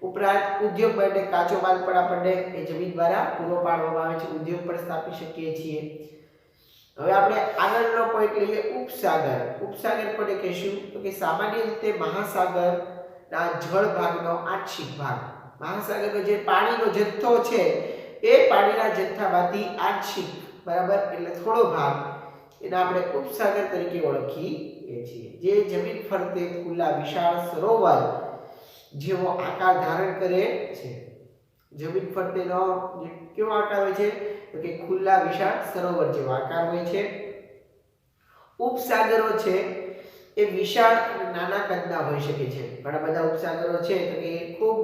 ઉપરાંત ઉદ્યોગ માટે કાચો માલ પણ આપણને એ જમીન દ્વારા પૂરો પાડવામાં આવે છે. ઉદ્યોગ પણ સ્થાપી શકીએ છીએ. હવે આપણે આગળનો પોઈન્ટ લઈએ, ઉપસાગર. ઉપસાગર કોને કહીશું? તો કે સામાન્ય રીતે મહાસાગરના જળ ભાગનો આંશિક ભાગ. મહાસાગરનો જે પાણીનો જથ્થો છે એ પાણીના જથ્થામાંથી આંશિક, બરાબર, એટલે થોડો ભાગ, એને આપણે ઉપસાગર તરીકે ઓળખીએ છીએ. જે જમીન ફરતે ખુલ્લા વિશાળ સરોવર જેવો આકાર ધારણ કરે છે. જમીન ફરતેનો કેવો આકાર હોય છે? તો કે ખુલ્લા વિશાળ સરોવર જેવો આકાર હોય છે. ઉપસાગરો છે એ વિશાળ અને નાના કદના હોઈ શકે છે. ઘણા બધા ઉપસાગરો છે તો કે ખૂબ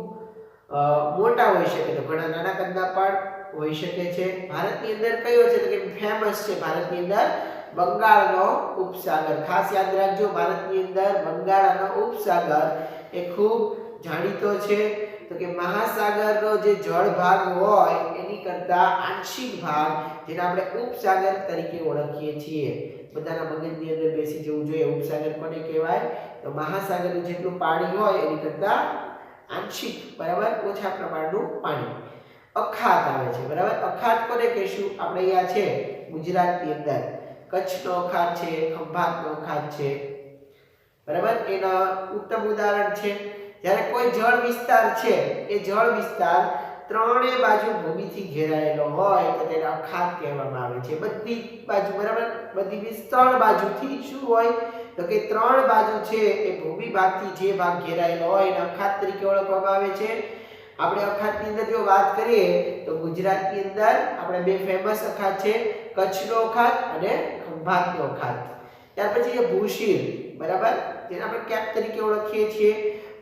મોટા હોઈ શકે, તો ઘણા નાના કદના પણ હોઈ શકે છે. ભારતની અંદર કયો છે? તો કે ફેમસ છે ભારતની અંદર બંગાળનો ઉપસાગર. ખાસ યાદ રાખજો, ભારતની અંદર બંગાળનો ઉપસાગર એ ખૂબ જાણીતો છે. તો કે મહાસાગરનો જે જળ ભાગ હોય એની કરતા આંશિક ભાગ, જેને આપણે ઉપસાગર તરીકે ઓળખીએ છીએ. બધાના મગજની અંદર બેસી જવું જોઈએ. ઉપસાગર કોને કહેવાય? તો મહાસાગરનું જેટલું પાણી હોય એની કરતા આંશિક, બરાબર, ઓછા પ્રમાણનું પાણી. અખાત આવે છે, બરાબર. અખાત કોને કહીશું? આપણે અહીંયા છે ગુજરાતની અંદર કચ્છનો અખાત છે, ખંભાતનો અખાત છે, બરાબર. એના ઉત્તમ ઉદાહરણ છે. જ્યારે કોઈ જળ વિસ્તાર છે એ જળ વિસ્તાર ત્રણે બાજુ ભૂમિથી ઘેરાયેલો હોય તો તેને અખાત કહેવામાં આવે છે. બધી બાજુ, બરાબર, બધી ત્રણ બાજુથી શું હોય? તો કે ત્રણ બાજુ છે એ ભૂમિ ભાગથી જે ભાગ ઘેરાયેલો હોય એને અખાત તરીકે ઓળખવામાં આવે છે. આપણે અખાતની અંદર જો વાત કરીએ તો ગુજરાતની અંદર આપણે બે ફેમસ અખાત છે, કચ્છનો અખાત અને ખંભાતનો અખાત. ત્યાર પછી છે ભૂશીર, બરાબર, જેને આપણે કેપ તરીકે ઓળખીએ છીએ.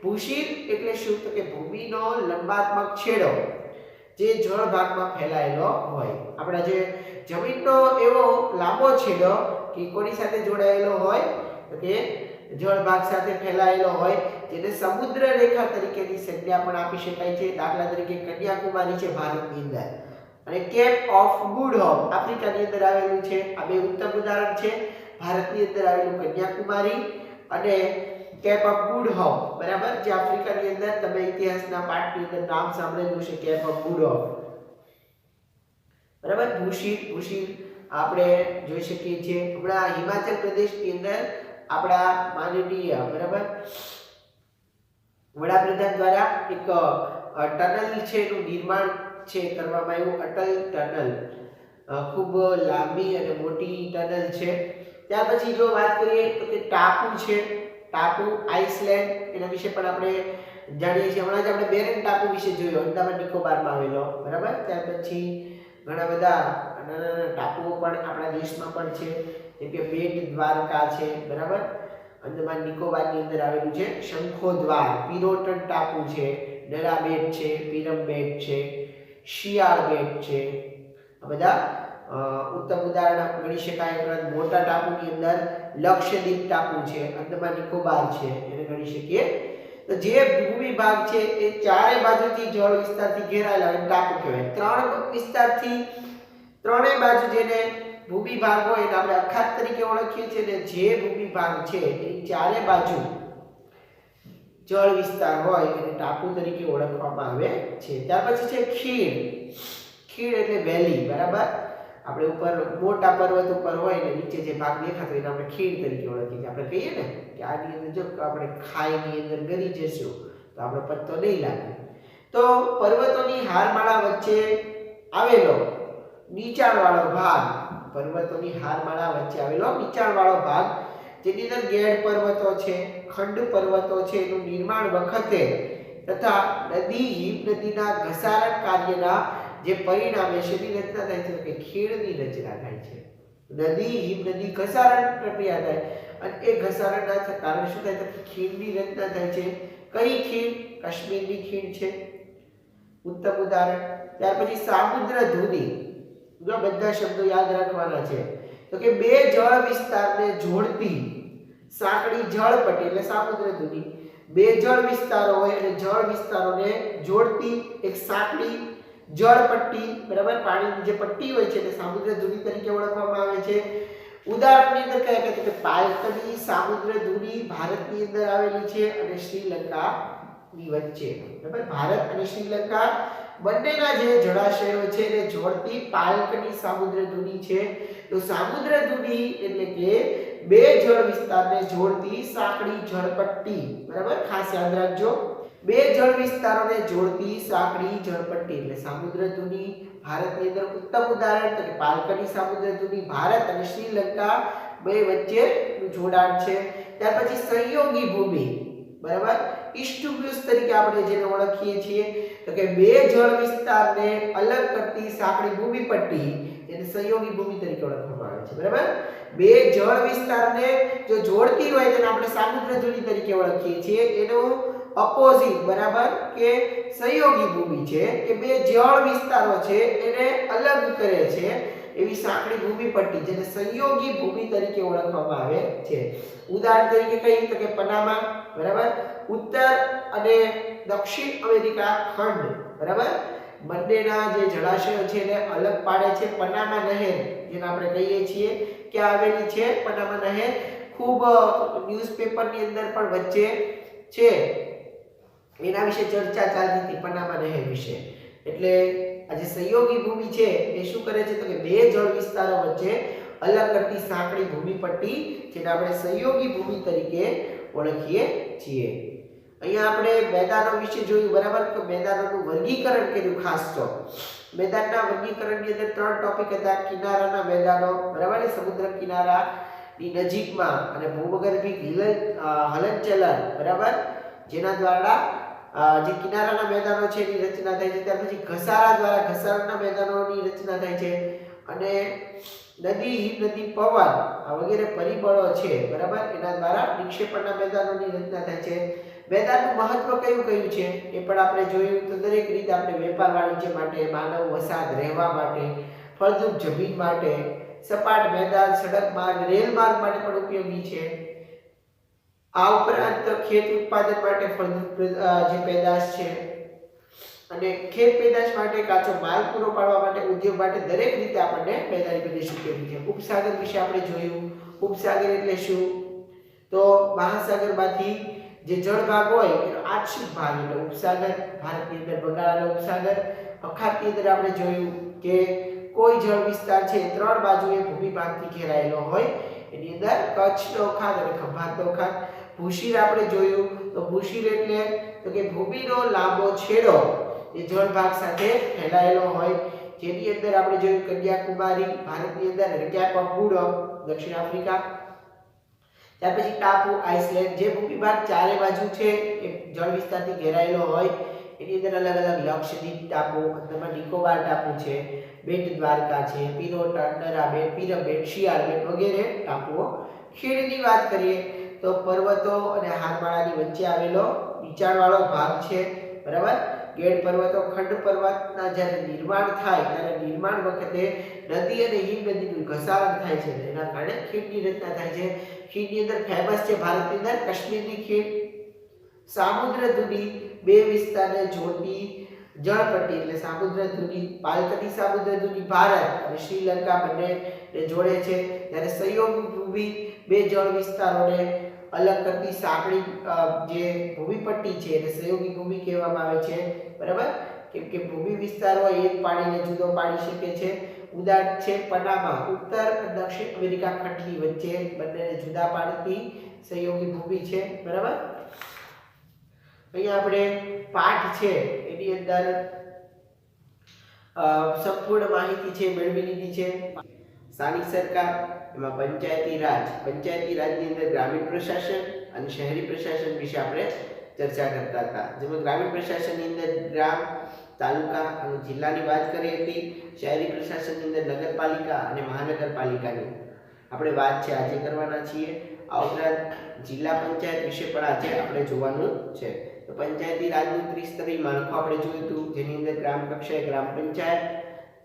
ભૂશીર એટલે શું? તો કે ભૂમિનો લંબાત્મક છેડો જે જળ ભાગમાં ફેલાયેલો હોય. આપણા જે જમીનનો એવો લાંબો છેડો કે કોની સાથે જોડાયેલો હોય? તો કે જળ ભાગ સાથે ફેલાયેલો હોય, જેને સમુદ્ર રેખા તરીકેની સંજ્ઞા પણ આપી શકાય છે. દાખલા તરીકે કન્યાકુમારી છે ભારતની અંદર, અને કેપ ઓફ ગુડ હોપ આફ્રિકાની અંદર આવેલું છે. આ બે ઉત્તમ ઉદાહરણ છે. ભારતની અંદર આવેલું કન્યાકુમારી અને કેપ ઓફ ગુડ હોપ, બરાબર, જે આફ્રિકાની અંદર, તમે ઇતિહાસના પાઠની અંદર નામ સાંભળેલું છે, કેપ ઓફ ગુડ હોપ, બરાબર. ભૂશીર આપણે જોઈ શકીએ છીએ. હમણાં હિમાચલ પ્રદેશની અંદર આપણા માનનીય, બરાબર, વડાપ્રધાન દ્વારા એક ટનલ છે એનું નિર્માણ છે કરવામાં આવ્યું. અટલ ટનલ ખૂબ લાંબી અને મોટી ટનલ છે. ત્યાર પછી જો વાત કરીએ તો કે ટાપુ છે, ટાપુ આઇસલેન્ડ, એના વિશે પણ આપણે જાણીએ છીએ. હમણાં જ આપણે બેરન ટાપુ વિશે જોયો, અંદામાન નિકોબારમાં આવેલો, બરાબર. ત્યાર પછી ઘણા બધા નાના નાના ટાપુઓ પણ આપણા દેશમાં પણ છે, જેમ કે બેટ દ્વારકા છે, બરાબર, અંદમાન નિકોબારની અંદર આવેલું છે. શંખોદ્વાર, પિરોટન ટાપુ છે, નરા બેટ છે, પીરમ બેટ છે, શિયાળ બેટ છે. આ બધા ઉત્તમ ઉદાહરણ ગણી શકાય. ઉપરાંત મોટા ટાપુની અંદર લક્ષદ્વીપ ટાપુ છે, અંદમાન નિકોબાર છે, એને ગણી શકીએ. તો જે ભૂમિ ભાગ છે એ ચારે બાજુથી જળ વિસ્તારથી ઘેરાયેલા હોય ટાપુ કહેવાય. ત્રણ વિસ્તારથી ત્રણેય બાજુ જેને ભૂમિ ભાગ હોય એને આપણે અખાત તરીકે ઓળખીએ છીએ, અને જે ભૂમિ ભાગ છે એની ચારે બાજુ જળ વિસ્તાર હોય એને ટાપુ તરીકે ઓળખવામાં આવે છે. ત્યાર પછી છે ખીણ. ખીણ એટલે વેલી, બરાબર. આપણે ઉપર મોટા પર્વત ઉપર હોય ને નીચે જે ભાગ દેખાતો હોય એને આપણે ખીણ તરીકે ઓળખીએ છીએ. આપણે કહીએ ને કે આની અંદર જો આપણે ખાઈની અંદર ગરી જશું તો આપણો પત્તો નહીં લાગે. તો પર્વતોની હારમાળા વચ્ચે આવેલો નીચાણવાળો ભાગ, પર્વતોની હારમાળા વચ્ચે આવેલો નીચાણવાળો ભાગ જેની અંદર ગેડ પર્વતો છે, ખંડ પર્વતો છે એનું નિર્માણ વખતે તથા નદી હિમ નદીના ઘસારણ કાર્યના જે પરિણામે શેની રચના થાય છે કે ખીણની રચના થાય છે. નદી હિમ નદી ઘસારણ પ્રક્રિયા થાય અને એ ઘસારણના કારણે શું થાય તો ખીણની રચના થાય છે. કઈ ખીણ? કાશ્મીરની ખીણ છે ઉત્તમ ઉદાહરણ. ત્યાર પછી સામુદ્ર ધુની, જો બધા શબ્દો યાદ રાખવાના છે. તો કે બે જળ વિસ્તારને જોડતી સાંકડી જળપટ્ટી એટલે સામુદ્ર ધુની, બે જળ વિસ્તારો હોય અને જળ વિસ્તારોને જોડતી એક સાંકડી જળપટ્ટી, બરાબર, પાણીની જે પટ્ટી હોય છે તે સામુદ્ર ધુની તરીકે ઓળખવામાં આવે છે. ઉદાહરણની અંદર કયા કહે છે કે પાલકડી સામુદ્ર ધુની ભારતની અંદર આવેલી છે અને શ્રીલંકાની વચ્ચે, બરાબર, ભારત અને શ્રીલંકા બંનેના જે જળાશયો છે એને જોડતી પાલકડી સામુદ્ર ધુની છે. તો સામુદ્ર ધુની એટલે કે બે જળ વિસ્તારને જોડતી સાંકડી જળપટ્ટી, બરાબર, ખાસ યાદ રાખજો. બે જળ વિસ્તારોને જોડતી સાંકડી જળપટ્ટી એટલે સામુદ્ર ધુની. ભારતની અંદર ઉત્તમ ઉદાહરણ તો કે પાલકડી સામુદ્ર ધુની ભારત અને શ્રીલંકા બે વચ્ચેનું જોડાણ છે. ત્યાર પછી સંયોગી ભૂમિ, બરાબર, ઇસ્ટુબ્યુસ તરીકે આપણે જેને ઓળખીએ છીએ તો કે બે જળ વિસ્તારને અલગ કરતી સાંકડી ભૂમિ પટ્ટી એને સંયોગી ભૂમિ તરીકે ઓળખવામાં આવે છે. બરાબર, બે જળ વિસ્તારને જો જોડતી હોય તેને આપણે સામુદ્ર ધુની તરીકે ઓળખીએ છીએ. એનું ઓપોઝિટ, બરાબર, કે સંયોગી ભૂમિ છે કે બે જળ વિસ્તારો છે એને અલગ કરે છે એવી સાંકડી ભૂમિ પટ્ટી જેને સંયોગી ભૂમિ તરીકે ઓળખવામાં આવે છે. ઉદાહરણ તરીકે કહીએ તો કે પનામા, બરાબર, ઉત્તર અને દક્ષિણ અમેરિકા ખંડ, બરાબર, બંનેના જે જળાશયો છે એને અલગ પાડે છે. પનામા નહેર જેને આપણે કહીએ છીએ ક્યાં આવેલી છે? પનામા નહેર ખૂબ ન્યૂઝપેપરની અંદર પણ વચ્ચે છે, એના વિશે ચર્ચા ચાલતી હતી પનામા નહેર વિશે. એટલે આ જે સંયોગી ભૂમિ છે એ શું કરે છે તો કે બે જળ વિસ્તારો વચ્ચે અલગ કરતી સાંકડી ભૂમિ પટ્ટી જેને આપણે સંયોગી ભૂમિ તરીકે ઓળખીએ છીએ. અહીંયા આપણે મેદાનો વિશે જોયું, બરાબર, કે મેદાનોનું વર્ગીકરણ કર્યું. ખાસ તો મેદાનના વર્ગીકરણની અંદર ત્રણ ટોપિક હતા. કિનારાના મેદાનો, બરાબર, સમુદ્ર કિનારાની નજીકમાં અને ભૂગર્ભિક હલનચલન, બરાબર, જેના દ્વારા જે કિનારાના મેદાનો છે એની રચના થાય છે. ત્યાર પછી ઘસારા દ્વારા ઘસારાના મેદાનોની રચના થાય છે અને નદી હિમ નદી પવન વગેરે પરિબળો છે, બરાબર, એના દ્વારા નિક્ષેપણના મેદાનોની રચના થાય છે. મેદાનનું મહત્વ કયું કયું છે એ પણ આપણે જોયું. તો દરેક રીતે આપણે વેપાર વાણિજ્ય માટે, માનવ વસાહત રહેવા માટે, ફળદ્રુપ જમીન માટે, સપાટ મેદાન, સડક માર્ગ, રેલ માર્ગ માટે પણ ઉપયોગી છે. આ ઉપરાંત ખેત ઉત્પાદન માટે ફળદ્રુપ જે પેદાશ છે અને ખેત પેદાશ માટે કાચો માલ પૂરો પાડવા માટે, ઉદ્યોગ માટે દરેક રીતે આપણને મેદાની પ્રદેશ ઉપયોગી છે. ઉપસાગર વિશે આપણે જોયું. ઉપસાગર એટલે શું? તો મહાસાગરમાંથી જે જળ ભાગ હોય એનો આંશિક ભાગ એટલે ઉપસાગર. ભારતની અંદર બંગાળનો ઉપસાગર. અખાતની અંદર આપણે જોયું કે કોઈ જળ વિસ્તાર છે ત્રણ બાજુએ ભૂમિભાગથી ઘેરાયેલો હોય, એની અંદર કચ્છનો અખાત અને ખંભાતનો અખાત. ભૂશીર આપણે જોયું. તો ભૂશીર એટલે તો કે ભૂમિનો લાંબો છેડો એ જળ ભાગ સાથે ફેલાયેલો હોય, જેની અંદર આપણે જોયું કન્યાકુમારી ભારતની અંદર, અને ક્યાપુડો દક્ષિણ આફ્રિકા. ત્યાર પછી ટાપુ આઇસલેન્ડ, જે ભૂમિભાગ ચારે બાજુ છે એ જળ વિસ્તારથી ઘેરાયેલો હોય, એની અંદર અલગ અલગ લક્ષદ્વીપ ટાપુ, અંદરમાં નિકોબાર ટાપુ છે, બેટ દ્વારકા છે, પિરોટ, અંડરા બેટ, પિરામિડ, શિયાળ બેટ વગેરે ટાપુઓ. ખીણની વાત કરીએ તો પર્વતો અને હારમાળાની વચ્ચે આવેલો નીચાણવાળો ભાગ છે, બરાબર. ગેડ પર્વતો, ખંડ પર્વતના જ્યારે નિર્માણ થાય ત્યારે નિર્માણ વખતે નદી અને હિમ નદીનું ઘસારણ થાય છે, એના કારણે ખીણની રચના થાય છે. ખીણની અંદર ફેમસ છે ભારતની અંદર કાશ્મીરની ખીણ. સામુદ્ર ધુની બે વિસ્તારને જોડતી જળપટ્ટી એટલે સામુદ્ર ધુની, પાલકડી સામુદ્ર ધુની ભારત અને શ્રીલંકા બંનેને જોડે છે. ત્યારે સંયોગી ભૂમિ બે જળ વિસ્તારોને અલગ કરતી સાંકડી જે ભૂમિપટ્ટી છે એને સંયોગી ભૂમિ કહેવામાં આવે છે, બરાબર, કેમ કે ભૂમિ વિસ્તાર હોય એક પાણીને જુદો પાડી શકે છે. ઉદાહરણ છે પનામા, ઉત્તર અને દક્ષિણ અમેરિકા ખંડની વચ્ચે બંનેને જુદા પાડતી સહયોગી ભૂમિ છે, બરાબર। અહીંયા આપણે પાઠ છે એની અંદર સંપૂર્ણ માહિતી છે મેળવી લીધી છે। સ્થાનિક સરકાર, એમાં પંચાયતી રાજની અંદર ગ્રામીણ પ્રશાસન અને શહેરી પ્રશાસન વિશે આપણે ચર્ચા કરતા હતા, જેમાં ગ્રામીણ પ્રશાસનની અંદર ગ્રામ, તાલુકા અને જિલ્લાની વાત કરી હતી। શહેરી પ્રશાસનની અંદર નગરપાલિકા અને મહાનગરપાલિકાની આપણે વાત છે આજે કરવાના છીએ। આ ઉપરાંત જિલ્લા પંચાયત વિશે પણ આજે આપણે જોવાનું છે। તો પંચાયતી રાજનું ત્રિસ્તરીય માળખું આપણે જોયું હતું, જેની અંદર ગ્રામ કક્ષાએ ગ્રામ પંચાયત,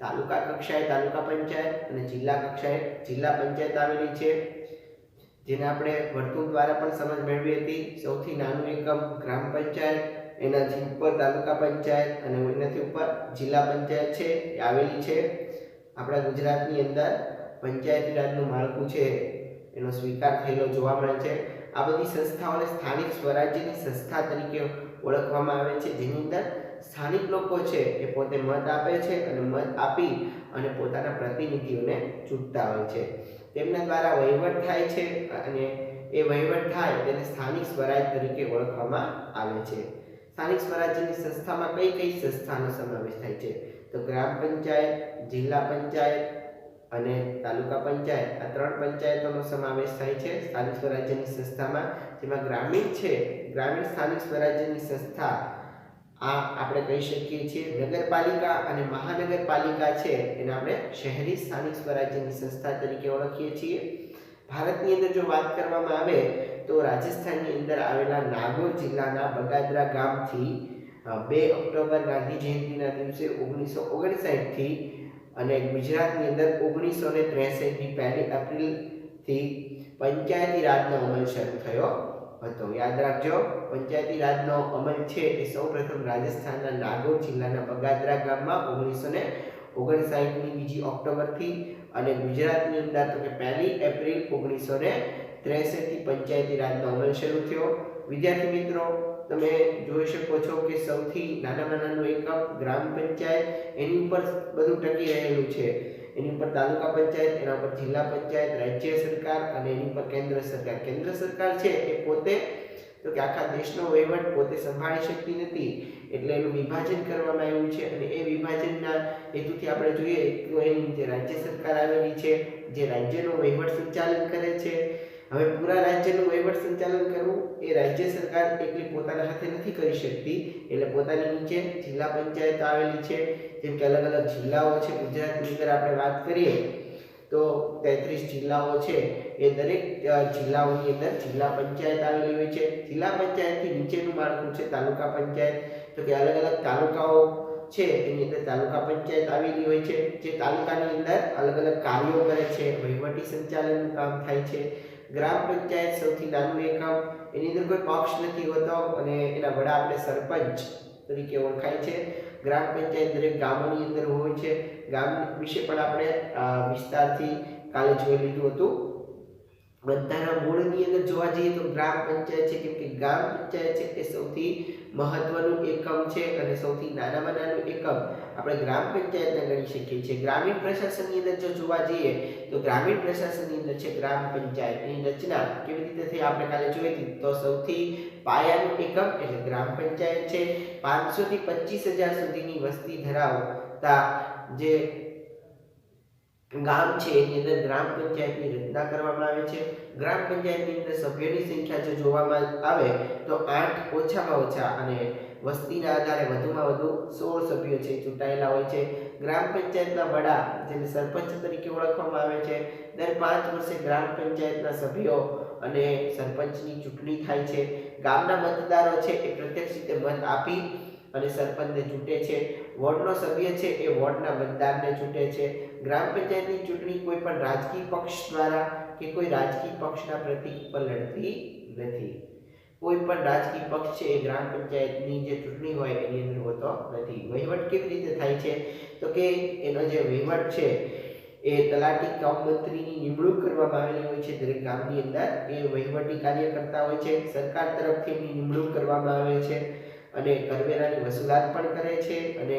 તાલુકા કક્ષાએ તાલુકા પંચાયત અને જિલ્લા કક્ષાએ જિલ્લા પંચાયત આવેલી છે, જેને આપણે વર્તુળ દ્વારા પણ સમજ મેળવી હતી। સૌથી નાનું એકમ ગ્રામ પંચાયત, એનાથી ઉપર તાલુકા પંચાયત અને એનાથી ઉપર જિલ્લા પંચાયત છે એ આવેલી છે। આપણા ગુજરાતની અંદર પંચાયતી રાજનું માળખું છે એનો સ્વીકાર થયેલો જોવા મળે છે। આ બધી સંસ્થાઓને સ્થાનિક સ્વરાજ્યની સંસ્થા તરીકે ઓળખવામાં આવે છે, જેની અંદર સ્થાનિક લોકો છે એ પોતે મત આપે છે અને મત આપી અને પોતાના પ્રતિનિધિઓને ચૂંટતા હોય છે। તેમના દ્વારા વહીવટ થાય છે અને એ વહીવટ થાય તેને સ્થાનિક સ્વરાજ તરીકે ઓળખવામાં આવે છે। સ્થાનિક સ્વરાજ્યની સંસ્થામાં કઈ કઈ સંસ્થાનો સમાવેશ થાય છે? તો ગ્રામ પંચાયત, જિલ્લા પંચાયત અને તાલુકા પંચાયત, આ ત્રણ પંચાયતોનો સમાવેશ થાય છે સ્થાનિક સ્વરાજ્યની સંસ્થામાં। જેમાં ગ્રામીણ છે, ગ્રામીણ સ્થાનિક સ્વરાજ્યની સંસ્થા આ આપણે કહી શકીએ છીએ। નગરપાલિકા અને મહાનગરપાલિકા છે એને આપણે શહેરી સ્થાનિક સ્વરાજ્યની સંસ્થા તરીકે ઓળખીએ છીએ। ભારતની અંદર જો વાત કરવામાં આવે તો રાજસ્થાનની અંદર આવેલા નાગોર જિલ્લાના બગાદરા ગામથી 2 ઓક્ટોબર ગાંધી જયંતિના દિવસે 1959 થી અને ગુજરાતની અંદર 1963 ની 1 એપ્રિલથી પંચાયતી રાજનો અમલ શરૂ થયો હતો। યાદ રાખજો, પંચાયતી રાજનો અમલ છે એ સૌપ્રથમ રાજસ્થાનના નાગોર જિલ્લાના બગાદરા ગામમાં 1959 ની 2 ઓક્ટોબરથી અને ગુજરાતની અંદર તો કે 1 એપ્રિલ 1963 થી પંચાયતી રાજનો અમલ શરૂ થયો। વિદ્યાર્થી મિત્રો, તમે જોઈ શકો છો કે સૌથી નાનામાં નાનું એકમ ગ્રામ પંચાયત, એની ઉપર બધું ટકી રહેલું છે। એની ઉપર તાલુકા પંચાયત, એના ઉપર જિલ્લા પંચાયત, રાજ્ય સરકાર અને એની ઉપર કેન્દ્ર સરકાર। કેન્દ્ર સરકાર છે એ પોતે તો કે આખા દેશનો વહીવટ પોતે સંભાળી શકતી નથી, એટલે એનું વિભાજન કરવામાં આવ્યું છે અને એ વિભાજનના હેતુથી આપણે જોઈએ તો એની નીચે રાજ્ય સરકાર આવેલી છે, જે રાજ્યનો વહીવટ સંચાલન કરે છે। હવે પૂરા રાજ્યનું વહીવટ સંચાલન કરવું એ રાજ્ય સરકાર એકલી પોતાના હાથે નથી કરી શકતી, એટલે પોતાની નીચે જિલ્લા પંચાયત આવેલી છે। જેમ કે અલગ અલગ જિલ્લાઓ છે, ગુજરાતની અંદર આપણે વાત કરીએ તો 33 જિલ્લાઓ છે, એ દરેક જિલ્લાઓની અંદર જિલ્લા પંચાયત આવેલી હોય છે। જિલ્લા પંચાયતથી નીચેનું માળખું છે તાલુકા પંચાયત, તો કે અલગ અલગ તાલુકાઓ છે એની અંદર તાલુકા પંચાયત આવેલી હોય છે, જે તાલુકાની અંદર અલગ અલગ કાર્યો કરે છે, વહીવટી સંચાલનનું કામ થાય છે। ગ્રામ પંચાયત સૌથી નાનું એકમ, એની અંદર કોઈ પક્ષ નથી હોતો અને એના વડા આપણે સરપંચ તરીકે ઓળખાય છે। ગ્રામ પંચાયત દરેક ગામોની અંદર હોય છે। ગામ વિશે પણ આપણે વિસ્તારથી કાલે જોઈ લીધું હતું। બધાના મૂળની અંદર જોવા જઈએ તો ગ્રામ પંચાયત છે, કેમ કે ગ્રામ પંચાયત છે એ સૌથી મહત્વનું એકમ છે અને સૌથી નાનામાં નાનું એકમ આપણે ગ્રામ પંચાયતને ગણી શકીએ છીએ। ગ્રામીણ પ્રશાસનની અંદર જો જોવા જઈએ તો ગ્રામીણ પ્રશાસનની અંદર છે ગ્રામ પંચાયત, એની રચના કેવી રીતે થઈ આપણે કાલે જોઈ હતી, તો સૌથી પાયાનું એકમ એટલે ગ્રામ પંચાયત છે। 500 થી 25,000 સુધીની વસ્તી ધરાવતા જે ગામ છે એની અંદર ગ્રામ પંચાયતની રચના કરવામાં આવે છે। ગ્રામ પંચાયતની અંદર સભ્યોની સંખ્યા જો જોવામાં આવે તો 8 ઓછામાં ઓછા અને વસ્તીના આધારે વધુમાં વધુ 16 સભ્યો છે ચૂંટાયેલા હોય છે। ગ્રામ પંચાયતના વડા જેને સરપંચ તરીકે ઓળખવામાં આવે છે, દર 5 વર્ષે ગ્રામ પંચાયતના સભ્યો અને સરપંચની ચૂંટણી થાય છે। ગામના મતદારો છે એ પ્રત્યક્ષ રીતે મત આપી અને સરપંચને ચૂંટે છે। વોર્ડનો સભ્ય છે એ વોર્ડના મતદારને ચૂંટે છે। ગ્રામ પંચાયતની ચૂંટણી કોઈ પણ રાજકીય પક્ષ દ્વારા કે કોઈ રાજકીય પક્ષના પ્રતીક પર લડતી નથી। કોઈ પણ રાજકીય પક્ષ છે એ ગ્રામ પંચાયતની જે ચૂંટણી હોય એની અંદર હોતો નથી। વહીવટ કેવી રીતે થાય છે, તો કે એનો જે વહીવટ છે એ તલાટી કમ મંત્રીની નિમણૂક કરવામાં આવેલી હોય છે દરેક ગામની અંદર, એ વહીવટી કાર્ય કરતા હોય છે। સરકાર તરફથી એમની નિમણૂક કરવામાં આવે છે। અને કરવેરાની વસૂલાત પણ કરે છે અને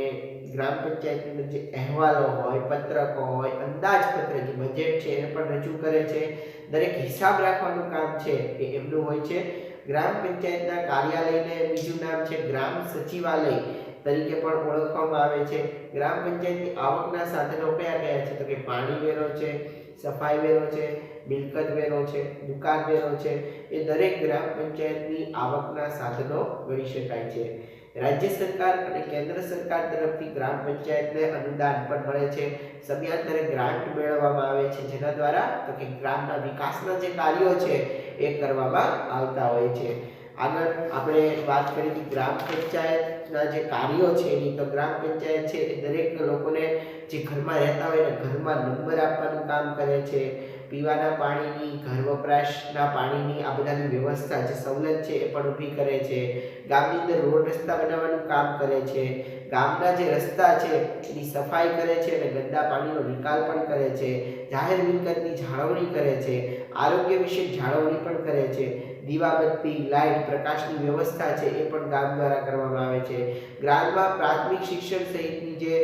ગ્રામ પંચાયતની અંદર જે અહેવાલો હોય, પત્રકો હોય, અંદાજપત્ર જે બજેટ છે એને પણ રજૂ કરે છે. દરેક હિસાબ રાખવાનું કામ છે એ એમનું હોય છે. ગ્રામ પંચાયતના કાર્યાલયને બીજું નામ છે ગ્રામ સચિવાલય તરીકે પણ ઓળખવામાં આવે છે. ગ્રામ પંચાયતની આવકના સાધનો કયા કયા છે? તો કે પાણી વેરો છે, સફાઈ વેરો છે, મિલકત વેરો છે, દુકાન વેરો છે. એ દરેક ગ્રામ પંચાયતની આવકના સાધનો ગણી શકાય છે. રાજ્ય સરકાર અને કેન્દ્ર સરકાર તરફથી ગ્રામ પંચાયતને અનુદાન પણ મળે છે. સમયાંતરે ગ્રાન્ટ મેળવવામાં આવે છે, જેના દ્વારા તો કે ગ્રામના વિકાસના જે કાર્યો છે એ કરવામાં આવતા હોય છે. આગળ આપણે વાત કરી કે ગ્રામ પંચાયતના જે કાર્યો છે એની, તો ગ્રામ પંચાયત છે એ દરેક લોકોને જે ઘરમાં રહેતા હોય ને ઘરમાં નંબર આપવાનું કામ કરે છે. પીવાના પાણીની, ઘર વપરાશના પાણીની આ બધાની વ્યવસ્થા જે સવલત છે એ પણ ઊભી કરે છે. ગામની અંદર રોડ રસ્તા બનાવવાનું કામ કરે છે. ગામના જે રસ્તા છે એની સફાઈ કરે છે અને ગંદા પાણીનો નિકાલ પણ કરે છે. જાહેર મિલકતની જાળવણી કરે છે. આરોગ્ય વિશે જાળવણી પણ કરે છે. દીવાબત્તી, લાઇટ, પ્રકાશની વ્યવસ્થા છે એ પણ ગામ દ્વારા કરવામાં આવે છે. ગ્રામમાં પ્રાથમિક શિક્ષણ સહિતની જે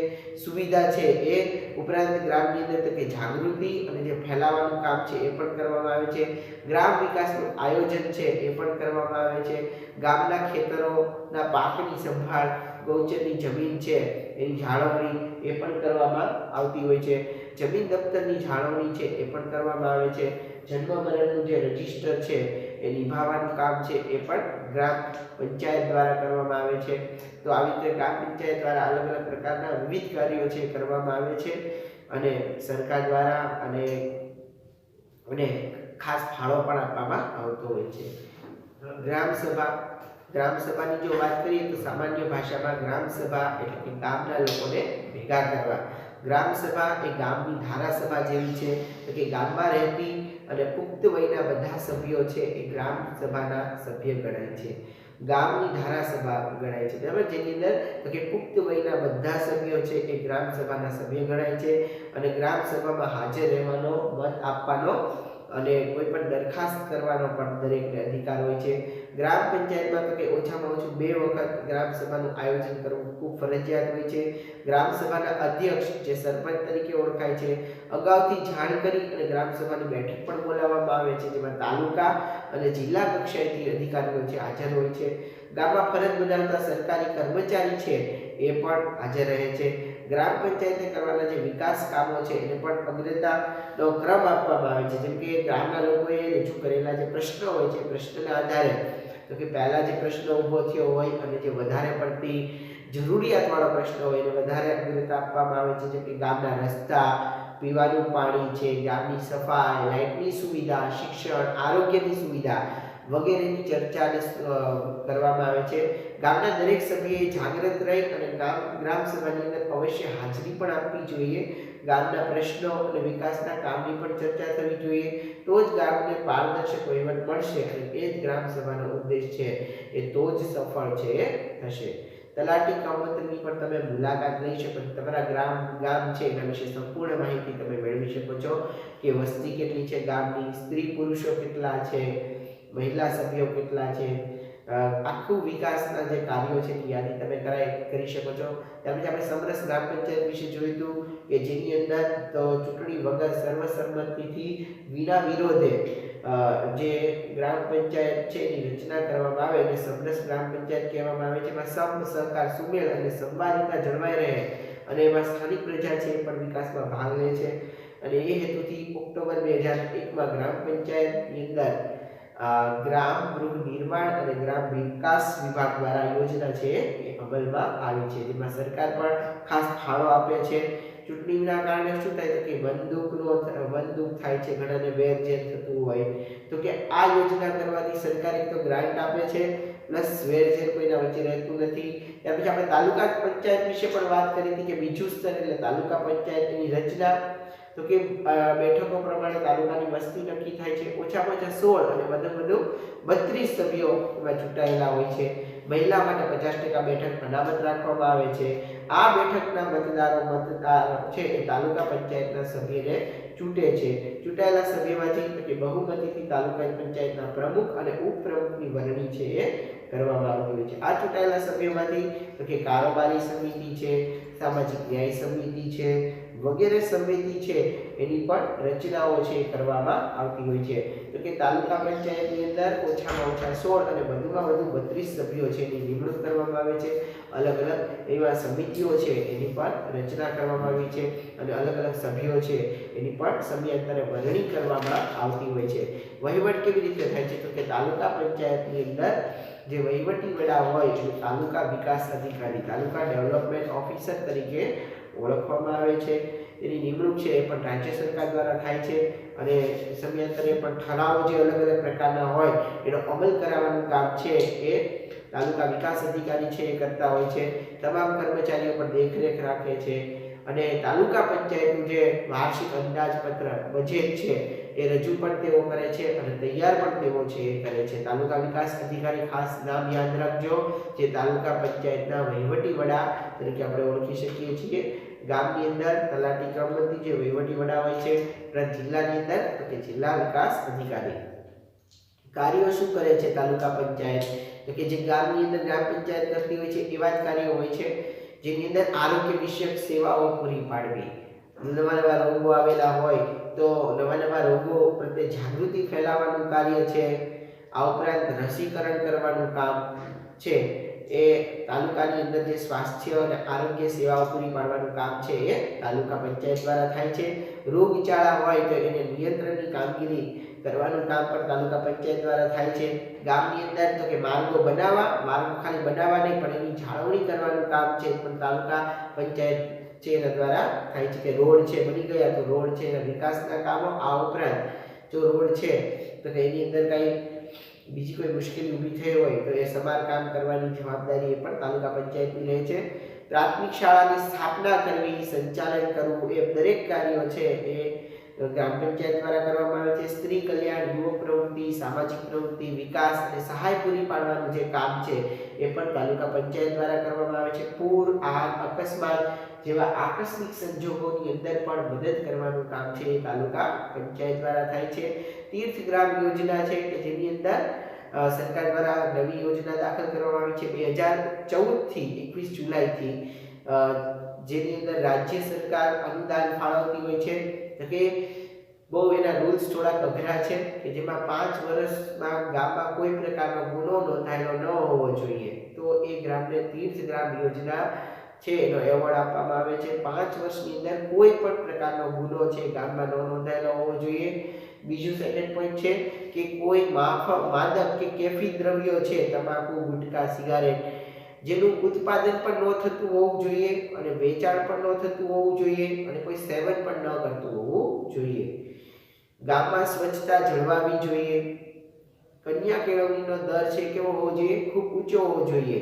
સુવિધા છે એ ઉપરાંત ગ્રામની અંદર તો કે જાગૃતિ અને જે ફેલાવવાનું કામ છે એ પણ કરવામાં આવે છે. ગ્રામ વિકાસનું આયોજન છે એ પણ કરવામાં આવે છે. ગામના ખેતરોના પાકની સંભાળ, ગૌચરની જમીન છે એની જાળવણી એ પણ કરવામાં આવતી હોય છે. જમીન દફતરની જાળવણી છે એ પણ કરવામાં આવે છે. જન્મ મરણનું જે રજિસ્ટર છે એ નિભાવવાનું કામ છે એ પણ ગ્રામ પંચાયત દ્વારા કરવામાં આવે છે. તો આવી રીતે ગ્રામ પંચાયત દ્વારા અલગ અલગ પ્રકારના વિવિધ કાર્યો છે કરવામાં આવે છે અને સરકાર દ્વારા અને ખાસ ફાળો પણ આપવામાં આવતો હોય છે. ગ્રામ સભાની જો વાત કરીએ તો સામાન્ય ભાષામાં ગ્રામ સભા એટલે કે ગામના લોકોને ભેગા કરવા. ગ્રામ સભા એ ગામની ધારાસભા જેવી છે, તો કે ગામમાં રહેતી અને પુખ્ત વયના બધા સભ્યો છે એ ગ્રામ સભાના સભ્ય ગણાય છે. ગામની ધારાસભા ગણાય છે, બરાબર, જેની અંદર તો કે પુખ્ત વયના બધા સભ્યો છે એ ગ્રામ સભાના સભ્ય ગણાય છે અને ગ્રામ સભામાં હાજર રહેવાનો, મત આપવાનો અને કોઈ પણ દરખાસ્ત કરવાનો પણ દરેકને અધિકાર હોય છે. ગ્રામ પંચાયતમાં તો કે ઓછામાં ઓછું 2 વખત ગ્રામ સભાનું આયોજન કરવું ખૂબ ફરજિયાત હોય છે. ગ્રામ સભાના અધ્યક્ષ જે સરપંચ તરીકે ઓળખાય છે, અગાઉથી જાણ કરી અને ગ્રામ સભાની બેઠક પણ બોલાવવામાં આવે છે, જેમાં તાલુકા અને જિલ્લા કક્ષાએથી અધિકારીઓ છે હાજર હોય છે. ગામમાં ફરજ બજાવતા સરકારી કર્મચારી છે એ પણ હાજર રહે છે. ગ્રામ પંચાયતે કરવાના જે વિકાસ કામો છે એને પણ અગ્રતાનો ક્રમ આપવામાં આવે છે. જેમ કે ગામના લોકોએ રજૂ કરેલા જે પ્રશ્નો હોય છે, પ્રશ્નના આધારે તો કે પહેલા જે પ્રશ્ન ઊભો થયો હોય અને જે વધારે પડતી જરૂરિયાતવાળો પ્રશ્ન હોય એને વધારે અગ્રતા આપવામાં આવે છે. જેમ કે ગામના રસ્તા, પીવાનું પાણી છે, ગામની સફાઈ, લાઇટની સુવિધા, શિક્ષણ, આરોગ્યની સુવિધા વગેરેની ચર્ચા કરવામાં આવે છે. ગામના દરેક સભ્યએ જાગૃત રહી અને ગ્રામ સભાની અંદર અવશ્ય હાજરી પણ આપવી જોઈએ. ગામના પ્રશ્નો અને વિકાસના કામની પણ ચર્ચા થવી જોઈએ. તો જ ગામને પારદર્શક વહીવટ મળશે અને એ જ ગ્રામ સભાનો ઉદ્દેશ છે એ તો જ સફળ છે થશે. તલાટી કમોતરની પણ તમે મુલાકાત લઈ શકો છો. તમારા ગામ છે એના વિશે સંપૂર્ણ માહિતી તમે મેળવી શકો છો કે વસ્તી કેટલી છે ગામની, સ્ત્રી પુરુષો કેટલા છે, મહિલા સભ્યો કેટલા છે, આખું વિકાસના જે કાર્યો છે એની યાદી તમે કરી શકો છો. ત્યાર પછી આપણે સમરસ ગ્રામ પંચાયત વિશે જોયું હતું કે જેની અંદર તો ચૂંટણી વગર સર્વસંમતિથી વિના વિરોધે જે ગ્રામ પંચાયત છે એની રચના કરવામાં આવે અને સમરસ ગ્રામ પંચાયત કહેવામાં આવે છે. એમાં સહકાર, સુમેળ અને સંવાદિતા જળવાઈ રહે અને એમાં સ્થાનિક પ્રજા છે એ પણ વિકાસમાં ભાગ લે છે અને એ હેતુથી ઓક્ટોબર 2001માં ગ્રામ પંચાયતની અંદર ગ્રામ ગૃહ નિર્માણ અને ગ્રામ વિકાસ વિભાગ દ્વારા યોજના છે એ અમલમાં આવી છે, જેમાં સરકાર પણ ખાસ ફાળો આપે છે. ચૂંટણીના કારણે શું થાય તો કે વનદુક થાય છે, ઘણાને વેરઝેર થતું હોય, તો કે આ યોજના કરવાથી સરકાર એક તો ગ્રાન્ટ આપે છે પ્લસ વેરઝેર કોઈના વચ્ચે રહેતું નથી. ત્યાર પછી આપણે તાલુકા પંચાયત વિશે પણ વાત કરી હતી કે બીજું સ્તર એટલે તાલુકા પંચાયતની રચના, તો કે બેઠકો પ્રમાણે તાલુકાની વસ્તી નક્કી થાય છે. ઓછામાં ઓછા 16 અને વધુ 32 સભ્યો એમાં ચૂંટાયેલા હોય છે. મહિલા માટે 50% બેઠક અનામત રાખવામાં આવે છે. આ બેઠકના મતદાર છે એ તાલુકા પંચાયતના સભ્યને ચૂંટે છે। ચૂંટાયેલા સભ્યમાંથી બહુમતીથી તાલુકા પંચાયતના પ્રમુખ અને ઉપપ્રમુખની વરણી છે એ કરવામાં આવતી હોય છે। આ ચૂંટાયેલા સભ્યોમાંથી કારોબારી સમિતિ છે, સામાજિક ન્યાય સમિતિ છે વગેરે સમિતિ છે એની પણ રચનાઓ છે કરવામાં આવતી હોય છે। તો કે તાલુકા પંચાયતની અંદર ઓછામાં ઓછા 16 અને વધુમાં વધુ 32 સભ્યો છે એની નિમણૂક કરવામાં આવે છે। અલગ અલગ એવા સમિતિઓ છે એની પણ રચના કરવામાં આવી છે અને અલગ અલગ સભ્યો છે એની પણ સમયાંતરે વરણી કરવામાં આવતી હોય છે। વહીવટ કેવી રીતે થાય છે તો કે તાલુકા પંચાયતની અંદર જે વહીવટી વડા હોય એ તાલુકા વિકાસ અધિકારી, તાલુકા ડેવલપમેન્ટ ઓફિસર તરીકે ઓળખવામાં આવે છે। એની નિમણૂક છે એ પણ રાજ્ય સરકાર દ્વારા થાય છે અને સમયાંતરે પણ ઠરાવો જે અલગ અલગ પ્રકારના હોય એનો અમલ કરાવવાનું કામ છે એ તાલુકા વિકાસ અધિકારી છે એ કરતા હોય છે। તમામ કર્મચારીઓ પર દેખરેખ રાખે છે અને તાલુકા પંચાયતનું જે વાર્ષિક અંદાજપત્ર બજેટ છે એ રજૂ પણ તેઓ કરે છે અને તૈયાર પણ તેઓ છે એ કરે છે। તાલુકા વિકાસ અધિકારી ખાસ નામ યાદ રાખજો, જે તાલુકા પંચાયતના વહીવટી વડા તરીકે આપણે ઓળખી શકીએ છીએ। ગામની અંદર તલાટી ક્રમબંધી જે વહીવટી વડા હોય છે, ઉપરાંત જિલ્લાની અંદર તો કે જિલ્લા વિકાસ અધિકારી। કાર્યો શું કરે છે તાલુકા પંચાયત તો કે જે ગામની અંદર ગ્રામ પંચાયત કરતી હોય છે એવા જ કાર્યો હોય છે, જેની અંદર આરોગ્ય વિષયક સેવાઓ પૂરી પાડવી, નવા નવા રોગો આવેલા હોય તો નવા નવા રોગો પ્રત્યે જાગૃતિ ફેલાવવાનું કાર્ય છે। આ ઉપરાંત રસીકરણ કરવાનું કામ છે એ તાલુકાની અંદર જે સ્વાસ્થ્ય અને આરોગ્ય સેવાઓ પૂરી પાડવાનું કામ છે એ તાલુકા પંચાયત દ્વારા થાય છે। રોગચાળા હોય તો એને નિયંત્રણની કામગીરી કરવાનું કામ પણ તાલુકા પંચાયત દ્વારા થાય છે। ગામની અંદર તો કે માર્ગો બનાવવા, માર્ગો ખાલી બનાવવા નહીં પણ એની જાળવણી કરવાનું કામ છે પણ તાલુકા પંચાયત છે એના દ્વારા થાય છે। કે રોડ છે બની ગયા તો રોડ છે એના વિકાસના કામો, આ ઉપરાંત જો રોડ છે તો કે એની અંદર કંઈ બીજી કોઈ મુશ્કેલી ઊભી થઈ હોય તો એ સમારકામ કરવાની જવાબદારી એ પણ તાલુકા પંચાયતની રહે છે। પ્રાથમિક શાળાની સ્થાપના કરવી, સંચાલન કરવું એ દરેક કાર્યો છે એ ગ્રામ પંચાયત દ્વારા કરવામાં આવે છે। સ્ત્રી કલ્યાણ, યુવક પ્રવૃત્તિ, સામાજિક પ્રવૃત્તિ, વિકાસ અને સહાય પૂરી પાડવાનું જે કામ છે એ પણ તાલુકા પંચાયત દ્વારા કરવામાં આવે છે। પૂર, આગ, અકસ્માત જેવા આકસ્મિક સંજોગોની અંદર પણ મદદ કરવાનું કામ છે એ તાલુકા પંચાયત દ્વારા થાય છે। તીર્થગ્રામ યોજના છે કે જેની અંદર સરકાર દ્વારા નવી યોજના દાખલ કરવામાં આવી છે 2014 થી 21 જુલાઈથી, જેની અંદર રાજ્ય સરકાર અનુદાન ફાળવતી હોય છે। તો કે બહુ એના રૂલ્સ થોડાક અઘરા છે કે જેમાં 5 વર્ષમાં ગામમાં કોઈ પ્રકારનો ગુનો નોંધાયેલો ન હોવો જોઈએ તો એ ગ્રામને તીર્થગ્રામ યોજના છે એનો એવોર્ડ આપવામાં આવે છે। 5 વર્ષની અંદર કોઈ પણ પ્રકારનો ગુનો છે ગામમાં ન નોંધાયેલો હોવો જોઈએ। બીજું સેકન્ડ પોઈન્ટ છે કે કોઈ માદક કે કેફી દ્રવ્યો છે, તમાકુ, ગુટકા, સિગારેટ જેનું ઉત્પાદન પણ ન થતું હોવું જોઈએ અને વેચાણ પણ ન થતું હોવું જોઈએ અને કોઈ સેવન પણ ન કરતું હોવું જોઈએ। ગામમાં સ્વચ્છતા જળવાવી જોઈએ। કન્યા કેળવણીનો દર છે કેવો હોવો જોઈએ, ખૂબ ઊંચો હોવો જોઈએ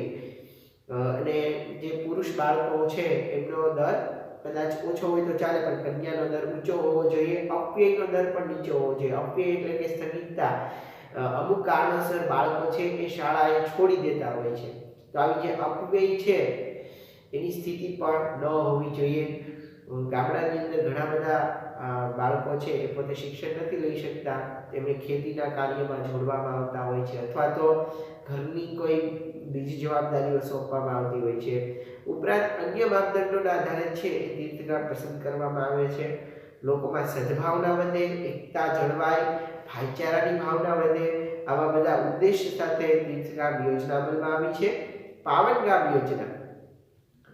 અને જે પુરુષ બાળકો છે એમનો દર કદાચ ઓછો હોય તો ચાલે પણ કન્યાનો દર ઊંચો હોવો જોઈએ। અપવ્યયનો દર પણ નીચો હોવો જોઈએ। અપવ્યય એટલે કે સ્થગિતતા, અમુક કારણોસર બાળકો છે એ શાળાએ છોડી દેતા હોય છે તો આવી જે અપવ્યય છે એની સ્થિતિ પણ ન હોવી જોઈએ। ગામડાની અંદર ઘણા બધા બાળકો છે એ પોતે શિક્ષણ નથી લઈ શકતા, તેમને ખેતીના કાર્યમાં જોડવામાં આવતા હોય છે અથવા તો ઘરની કોઈ બીજી જવાબદારીઓ સોંપવામાં આવતી હોય છે। ઉપરાંત અન્ય માપદંડોના આધારે છે એ તીર્થગ્રામ પસંદ કરવામાં આવે છે। લોકોમાં સદભાવના વધે, એકતા જળવાય, ભાઈચારાની ભાવના વધે, આવા બધા ઉદ્દેશ્ય સાથે તીર્થગ્રામ યોજના અમલમાં આવી છે। પાવનગામ યોજના,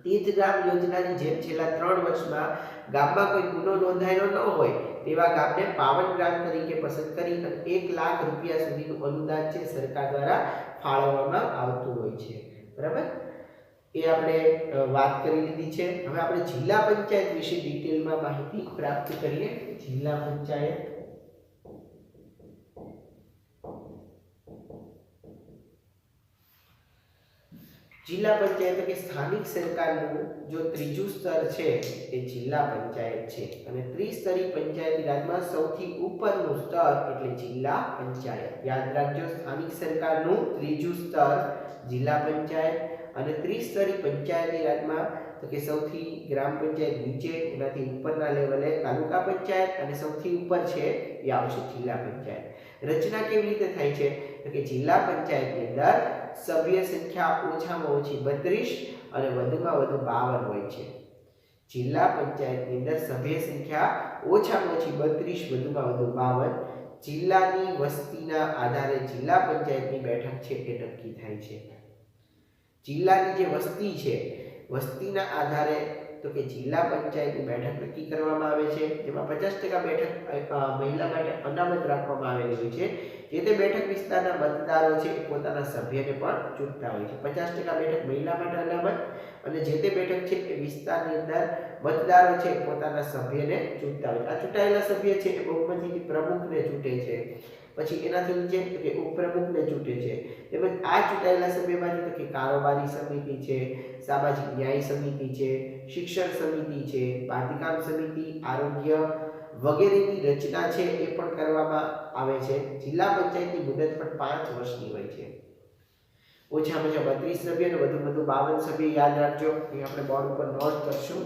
તીર્થગ્રામ યોજનાની જેમ છેલ્લા 3 વર્ષમાં ગામમાં કોઈ ગુનો નોંધાયેલો ન હોય તેવા ગામને પાવનગામ તરીકે પસંદ કરી અને 1 લાખ રૂપિયા સુધીનું અનુદાન છે સરકાર દ્વારા ફાળવવામાં આવતું હોય છે। બરાબર, એ આપણે વાત કરી લીધી છે। હવે આપણે જિલ્લા પંચાયત વિશે ડિટેલમાં માહિતી પ્રાપ્ત કરીએ। જિલ્લા પંચાયત કે સ્થાનિક સરકારનું જો ત્રીજું સ્તર છે એ જિલ્લા પંચાયત છે અને ત્રિસ્તરીય પંચાયતી રાજમાં સૌથી ઉપરનું સ્તર એટલે જિલ્લા પંચાયત। યાદ રાખજો, સ્થાનિક સરકારનું ત્રીજું સ્તર જિલ્લા પંચાયત અને ત્રિસ્તરીય પંચાયતી રાજમાં તો કે સૌથી ગ્રામ પંચાયત નીચે એનાથી ઉપરના લેવલે તાલુકા પંચાયત અને સૌથી ઉપર છે એ આવશે જિલ્લા પંચાયત. રચના કેવી રીતે થાય છે તો કે જિલ્લા પંચાયતની અંદર સભ્ય સંખ્યા ઓછામાં ઓછી 32 અને વધુમાં વધુ 52 હોય છે. જિલ્લા પંચાયતની અંદર સભ્ય સંખ્યા ઓછામાં ઓછી 32 વધુમાં વધુ 52. જિલ્લાની વસ્તીના આધારે જિલ્લા પંચાયતની બેઠક છે એ નક્કી થાય છે. જિલ્લાની જે વસ્તી છે વસ્તીના આધારે તો કે જિલ્લા પંચાયતની બેઠક નક્કી કરવામાં આવે છે, જેમાં 50% બેઠક મહિલા માટે અનામત રાખવામાં આવેલી હોય છે. જે તે બેઠક વિસ્તારના મતદારો છે એ પોતાના સભ્યને પણ ચૂંટતા હોય છે. 50% બેઠક મહિલા માટે અનામત અને જે તે બેઠક છે એ વિસ્તારની અંદર મતદારો છે પોતાના સભ્યને ચૂંટતા હોય. આ ચૂંટાયેલા સભ્ય છે એ બહુમતીથી પ્રમુખને ચૂંટે છે, પછી એનાથી નીચે કે ઉપપ્રમુખને ચૂંટે છે. તેમજ આ ચૂંટાયેલા સભ્યમાંથી તો કે કારોબારી સમિતિ છે, સામાજિક ન્યાય સમિતિ છે, શિક્ષણ સમિતિ છે, બાંધકામ સમિતિ, આરોગ્ય વગેરેની રચના છે એ પણ કરવામાં આવે છે. જિલ્લા પંચાયતની મુદત પણ 5 વર્ષની હોય છે. ઓછામાં ઓછા 32 સભ્ય અને વધુ વધુ 52 સભ્ય યાદ રાખજો, એ આપણે બોર્ડ ઉપર નોટ કરશું.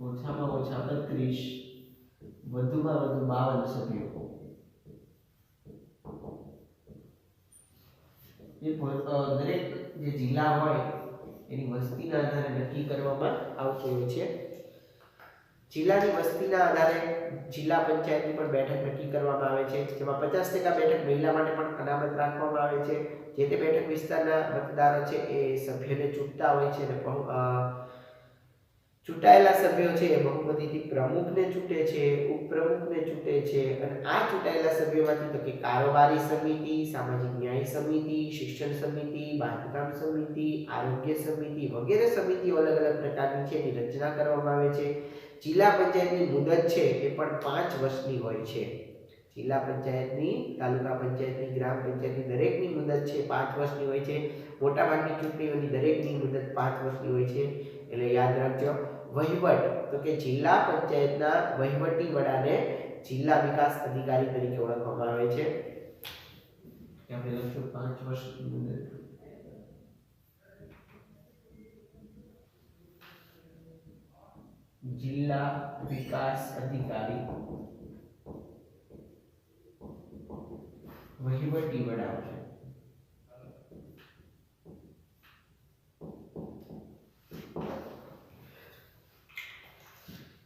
ઓછામાં ઓછા 32 વધુમાં વધુ 52 સભ્યો એ દરેક જે જિલ્લા હોય એની વસ્તીના આધારે નક્કી કરવામાં આવતું હોય છે. જિલ્લાની વસ્તીના આધારે જિલ્લા પંચાયતની પણ બેઠક નક્કી કરવામાં આવે છે, જેમાં 50% બેઠક મહિલા માટે પણ અનામત રાખવામાં આવે છે. જે તે બેઠક વિસ્તારના મતદારો છે એ સભ્યને ચૂંટતા હોય છે અને ચૂંટાયેલા સભ્યો છે એ બહુમતીથી પ્રમુખને ચૂંટે છે, ઉપપ્રમુખને ચૂંટે છે અને આ ચૂંટાયેલા સભ્યોમાંથી તો કે કારોબારી સમિતિ, સામાજિક ન્યાય સમિતિ, શિક્ષણ સમિતિ, બાંધકામ સમિતિ, આરોગ્ય સમિતિ વગેરે સમિતિઓ અલગ અલગ પ્રકારની છે એની રચના કરવામાં આવે છે. જિલ્લા પંચાયતની મુદત છે એ પણ 5 વર્ષની હોય છે. જિલ્લા પંચાયતની, તાલુકા પંચાયતની, ગ્રામ પંચાયતની દરેકની મુદત છે 5 વર્ષની હોય છે. મોટાભાગની ચૂંટણીઓની દરેકની મુદત 5 વર્ષની હોય છે. એટલે યાદ રાખજો. વહીવટ તો કે જિલ્લા પંચાયતના વહીવટી વડાને જિલ્લા વિકાસ અધિકારી તરીકે ઓળખવામાં આવે છે. આપણે લખશું 5 વર્ષની મુદત. જિલ્લા વિકાસ અધિકારી વહીવટી વડા છે.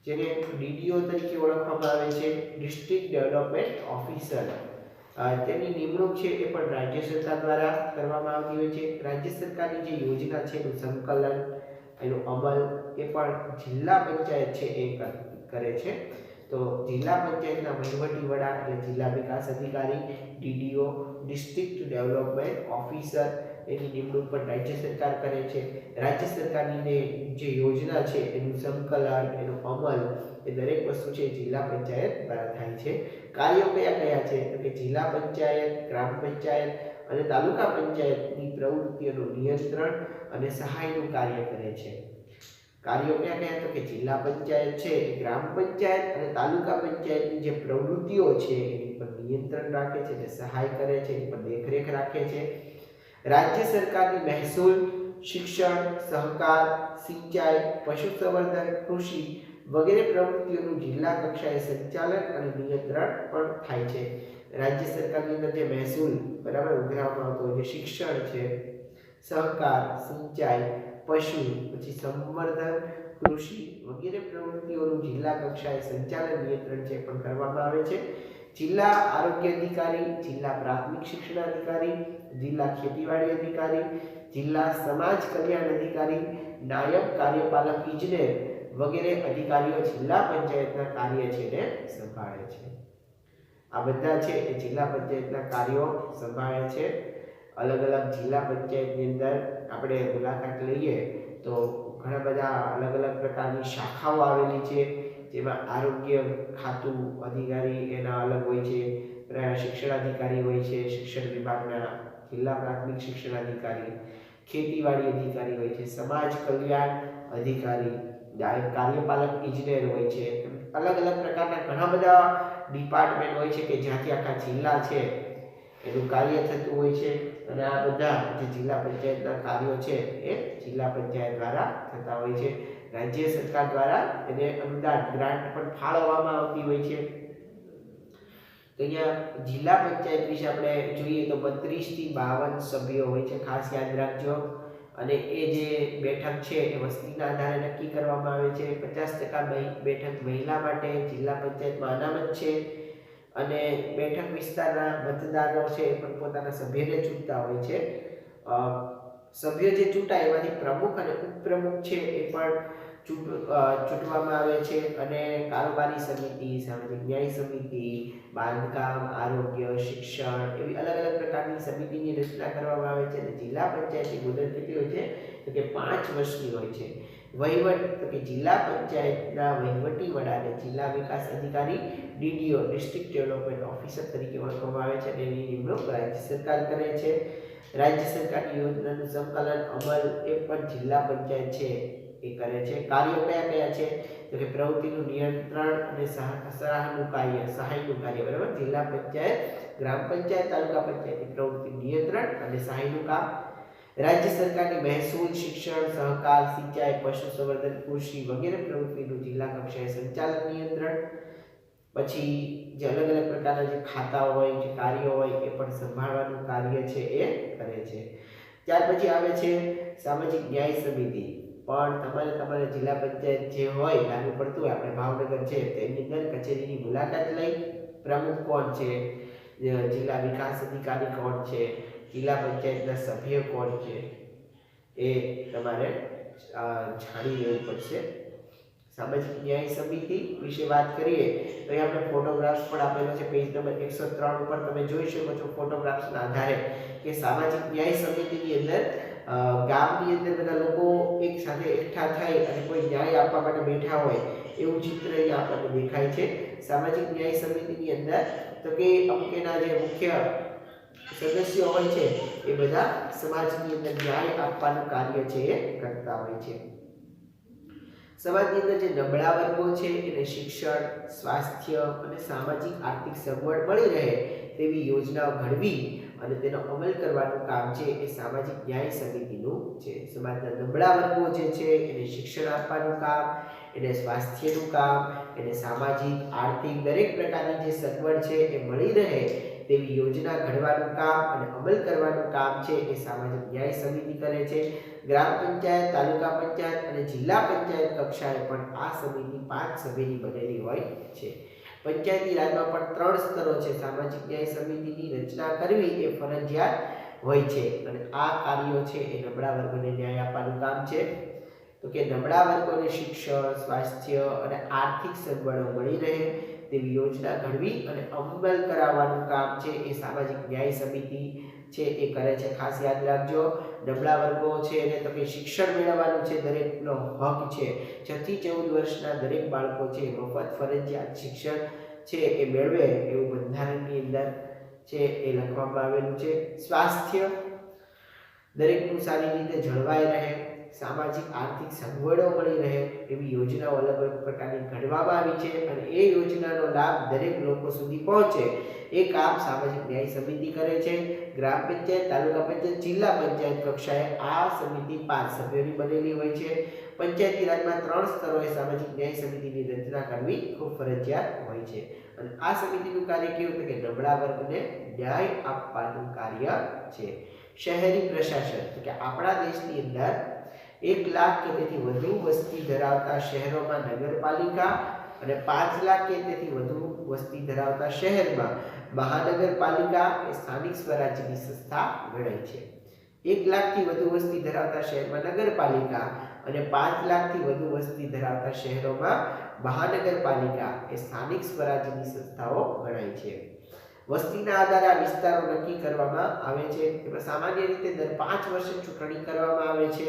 જેને ડીડીઓ તરીકે ઓળખવામાં આવે છે, ડિસ્ટ્રિક્ટ ડેવલપમેન્ટ ઓફિસર. તેની નિમણૂક છે એ પણ રાજ્ય સરકાર દ્વારા કરવામાં આવતી હોય છે. રાજ્ય સરકારની જે યોજના છે એનું સંકલન, એનો અમલ એ પણ જિલ્લા પંચાયત છે એ કરે છે. તો જિલ્લા પંચાયતના વહીવટી વડા એટલે જિલ્લા વિકાસ અધિકારી, ડીડીઓ, ડિસ્ટ્રિક્ટ ડેવલપમેન્ટ ઓફિસર, એની નિમણૂક પણ રાજ્ય સરકાર કરે છે. રાજ્ય સરકારની જે યોજના છે એનું સંકલન, એનો અમલ એ દરેક વસ્તુ છે જિલ્લા પંચાયત દ્વારા થાય છે. કાર્યો કયા કયા છે તો કે જિલ્લા પંચાયત, ગ્રામ પંચાયત અને તાલુકા પંચાયતની પ્રવૃત્તિઓનું નિયંત્રણ અને સહાયનું કાર્ય કરે છે. કાર્યો કયા કયા તો કે જિલ્લા પંચાયત છે, ગ્રામ પંચાયત અને તાલુકા પંચાયતની જે પ્રવૃત્તિઓ છે એની પર નિયંત્રણ રાખે છે, જે સહાય કરે છે, એની પર દેખરેખ રાખે છે. રાજ્ય સરકારની મહેસૂલ, શિક્ષણ, સહકાર, સિંચાઈ, પશુસંવર્ધન, કૃષિ વગેરે પ્રવૃત્તિઓનું જિલ્લા કક્ષાએ સંચાલન અને નિયંત્રણ પણ થાય છે. રાજ્ય સરકારની અંદર જે મહેસૂલ બરાબર ઉઘરાવવામાં આવતો હોય, જે શિક્ષણ છે, સહકાર, સિંચાઈ, પશુ, પછી સંવર્ધન, કૃષિ વગેરે પ્રવૃત્તિઓનું જિલ્લા કક્ષાએ સંચાલન નિયંત્રણ છે પણ કરવામાં આવે છે. જિલ્લા આરોગ્ય અધિકારી, જિલ્લા પ્રાથમિક શિક્ષણ અધિકારી, જિલ્લા ખેતીવાડી અધિકારી, જિલ્લા સમાજ કલ્યાણ અધિકારી, નાયબ કાર્યપાલક ઇજનેર વગેરે અધિકારીઓ જિલ્લા પંચાયતના કાર્ય છે ને સંભાળે છે. આ બધા છે એ જિલ્લા પંચાયતના કાર્યો સંભાળે છે. અલગ અલગ જિલ્લા પંચાયતની અંદર આપણે મુલાકાત લઈએ તો ઘણા બધા અલગ અલગ પ્રકારની શાખાઓ આવેલી છે, જેમાં આરોગ્ય ખાતું અધિકારી એના અલગ હોય છે, શિક્ષણ અધિકારી હોય છે, શિક્ષણ વિભાગના જિલ્લા પ્રાથમિક શિક્ષણ અધિકારી, ખેતીવાડી અધિકારી હોય છે, સમાજ કલ્યાણ અધિકારી, કાર્યપાલક ઇજનેર હોય છે. અલગ અલગ પ્રકારના ઘણા બધા ડિપાર્ટમેન્ટ હોય છે કે જ્યાંથી આખા જિલ્લા છે એનું કાર્ય થતું હોય છે અને આ બધા જે જિલ્લા પંચાયતના કાર્યો છે એ જિલ્લા પંચાયત દ્વારા થતા હોય છે. રાજ્ય સરકાર દ્વારા એને અનુદાન ગ્રાન્ટ પણ ફાળવવામાં આવતી હોય છે. તો અહીંયા જિલ્લા પંચાયત વિશે આપણે જોઈએ તો 32 થી 52 સભ્યો હોય છે, ખાસ યાદ રાખજો. અને એ જે બેઠક છે એ વસ્તીના આધારે નક્કી કરવામાં આવે છે. 50% બેઠક મહિલા માટે જિલ્લા પંચાયતમાં અનામત છે અને બેઠક વિસ્તારના મતદારો છે એ પણ પોતાના સભ્યને ચૂંટતા હોય છે. સભ્યો જે ચૂંટાય એમાંથી પ્રમુખ અને ઉપપ્રમુખ છે એ પણ ચૂંટવામાં આવે છે. અને કારોબારી સમિતિ, સામાજિક ન્યાય સમિતિ, બાંધકામ, આરોગ્ય, શિક્ષણ એવી અલગ અલગ પ્રકારની સમિતિની રચના કરવામાં આવે છે. અને જિલ્લા પંચાયતની મુદત કેટલી હોય છે તો કે 5 વર્ષની હોય છે. વહીવટ તો કે જિલ્લા પંચાયતના વહીવટી વડાને જિલ્લા વિકાસ અધિકારી ડીડીઓ ડિસ્ટ્રિક્ટ ડેવલપમેન્ટ ઓફિસર તરીકે ઓળખવામાં આવે છે અને એની નિમણૂક રાજ્ય સરકાર કરે છે. રાજ્ય સરકારની યોજનાનું સંકલન અમલ એ પણ જિલ્લા પંચાયત છે એ કરે છે. કાર્યો કયા કયા છે તો કે પ્રવૃત્તિનું નિયંત્રણ અને સહાયનું કાર્ય બરાબર. જિલ્લા પંચાયત, ગ્રામ પંચાયત, તાલુકા પંચાયતની પ્રવૃત્તિ નિયંત્રણ અને સહાયનું કામ. રાજ્ય સરકારની મહેસૂલ, શિક્ષણ, સહકાર, સિંચાઈ, પશુ સંવર્ધન, કૃષિ વગેરે પ્રવૃત્તિનું જિલ્લા કક્ષાએ સંચાલન નિયંત્રણ. પછી જે અલગ અલગ પ્રકારના જે ખાતાઓ હોય, જે કાર્યો હોય એ પણ સંભાળવાનું કાર્ય છે એ કરે છે. ત્યાર પછી આવે છે સામાજિક ન્યાય સમિતિ. પણ તમારે જિલ્લા પંચાયત જે હોય લાગુ પડતું હોય, આપણે ભાવનગર છે તેની અંદર કચેરીની મુલાકાત લઈ પ્રમુખ કોણ છે, જિલ્લા વિકાસ અધિકારી કોણ છે, જિલ્લા પંચાયતના સભ્ય કોણ છે એ તમારે જાણી લેવું પડશે. સામાજિક ન્યાય સમિતિ વિશે વાત કરીએ તો અહીં આપણે ફોટોગ્રાફ્સ પણ આપેલો છે. પેજ નંબર 103 ઉપર તમે જોઈ શકો છો ફોટોગ્રાફ્સના આધારે કે સામાજિક ન્યાય સમિતિની અંદર ગામની અંદર બધા લોકો એક સાથે એકઠા થઈ અને કોઈ ન્યાય આપવા માટે બેઠા હોય એવું ચિત્ર અહીંયા આપણને દેખાય છે. સામાજિક ન્યાય સમિતિની અંદર તો કે અમુક એના જે મુખ્ય સદસ્યો હોય છે એ બધા સમાજની અંદર ન્યાય આપવાનું કાર્ય છે એ કરતા હોય છે. સમાજની અંદર જે નબળા વર્ગો છે એને શિક્ષણ, સ્વાસ્થ્ય અને સામાજિક આર્થિક સગવડ મળી રહે તેવી યોજનાઓ ઘડવી અને તેનો અમલ કરવાનું કામ છે એ સામાજિક ન્યાય સમિતિનું છે. સમાજના નબળા વર્ગો જે છે એને શિક્ષણ આપવાનું કામ, એને સ્વાસ્થ્યનું કામ, એને સામાજિક, આર્થિક દરેક પ્રકારની જે સગવડ છે એ મળી રહે તેવી યોજના ઘડવાનું કામ અને અમલ કરવાનું કામ છે એ સામાજિક ન્યાય સમિતિ કરે છે. ગ્રામ પંચાયત, તાલુકા પંચાયત અને જિલ્લા પંચાયત કક્ષાએ પણ આ સમિતિ 5 સભ્યની બનેલી હોય છે. પંચાયતી રાજમાં પણ 3 સ્તરો છે. સામાજિક ન્યાય સમિતિની રચના કરવી એ ફરજિયાત હોય છે અને આ કાર્યો છે એ નબળા વર્ગોને ન્યાય આપવાનું કામ છે. તો કે નબળા વર્ગોને શિક્ષણ, સ્વાસ્થ્ય અને આર્થિક સગવડો મળી રહે તેવી યોજના ઘડવી અને અમલ કરાવવાનું કામ છે એ સામાજિક ન્યાય સમિતિ છે એ કરે છે. ખાસ યાદ રાખજો, નબળા વર્ગો છે એને તો કે શિક્ષણ મેળવવાનું છે, દરેકનો હક છે. 6 થી 14 વર્ષના દરેક બાળકો છે મફત ફરજિયાત શિક્ષણ છે એ મેળવે એવું બંધારણની અંદર છે એ લખવામાં આવેલું છે. સ્વાસ્થ્ય દરેકનું સારી રીતે જળવાઈ રહે, સામાજિક આર્થિક સગવડો મળી રહે એવી યોજનાઓ અલગ અલગ પ્રકારની ઘડવામાં આવી છે અને એ યોજનાનો લાભ દરેક લોકો સુધી પહોંચે એ કામ સામાજિક ન્યાય સમિતિ કરે છે. ગ્રામ પંચાયત, તાલુકા પંચાયત, જિલ્લા પંચાયત કક્ષાએ આ સમિતિ 5 સભ્યોની બનેલી હોય છે. પંચાયતી રાજમાં 3 સ્તરોએ સામાજિક ન્યાય સમિતિની રચના કરવી ખૂબ ફરજિયાત હોય છે અને આ સમિતિનું કાર્ય કેવું કે નબળા વર્ગને ન્યાય આપવાનું કાર્ય છે. શહેરી પ્રશાસન તો કે આપણા દેશની અંદર 1 લાખ કે તેથી વધુ વસ્તી ધરાવતા શહેરોમાં નગરપાલિકા અને 5 લાખ કે તેથી વધુ વસ્તી ધરાવતા શહેરમાં મહાનગરપાલિકા એ સ્થાનિક સ્વરાજ્યની સંસ્થા ગણાય છે. 1 લાખથી વધુ વસ્તી ધરાવતા શહેરમાં નગરપાલિકા અને 5 લાખથી વધુ વસ્તી ધરાવતા શહેરોમાં મહાનગરપાલિકા એ સ્થાનિક સ્વરાજ્યની સંસ્થાઓ ગણાય છે. વસ્તીના આધારે આ વિસ્તારો નક્કી કરવામાં આવે છે. એમાં સામાન્ય રીતે દર 5 વર્ષે ચૂંટણી કરવામાં આવે છે.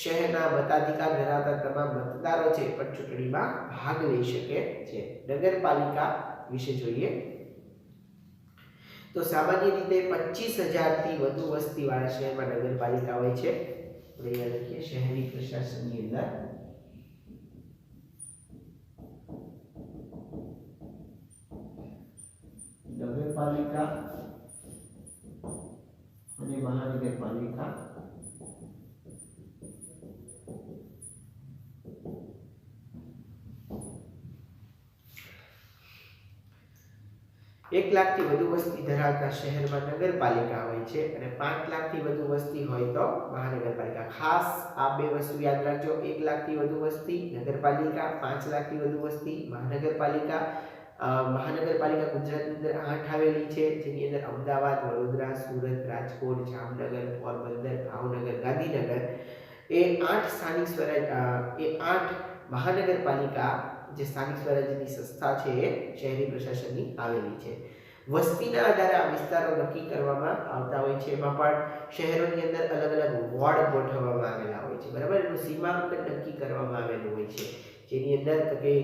શહેરના મતાધિકાર ધરાવતા તમામ મતદારો છે પણ ચૂંટણીમાં ભાગ લઈ શકે છે. નગરપાલિકા વિશે જોઈએ તો સામાન્ય રીતે 25,000 થી વધુ વસ્તીવાળા શહેરમાં નગરપાલિકા હોય છે. અહીંયા લખીએ શહેરી પ્રશાસનની અંદર નગરપાલિકા મહાનગરપાલિકા 1 લાખથી વધુ વસ્તી ધરાવતા શહેરમાં નગરપાલિકા હોય છે અને 5 લાખથી વધુ વસ્તી હોય તો મહાનગરપાલિકા. ખાસ આ બે વસ્તુ યાદ રાખજો. 1 લાખથી વધુ વસ્તી નગરપાલિકા, 5 લાખથી વધુ વસ્તી મહાનગરપાલિકા. મહાનગરપાલિકા ગુજરાતની અંદર 8 આવેલી છે, જેની અંદર અમદાવાદ, વડોદરા, સુરત, રાજકોટ, જામનગર, પોરબંદર, ભાવનગર, ગાંધીનગર એ 8 સ્થાનિક સ્વરાજ એ 8 મહાનગરપાલિકા જે સ્થાનિક સ્વરાજ્યની સંસ્થા છે એ શહેરી પ્રશાસનની આવેલી છે. વસ્તીના આધારે આ વિસ્તારો નક્કી કરવામાં આવતા હોય છે. એમાં પણ શહેરોની અંદર અલગ અલગ વોર્ડ ગોઠવવામાં આવેલા હોય છે, બરાબર. એનું સીમાંકન નક્કી કરવામાં આવેલું હોય છે, જેની અંદર તો કે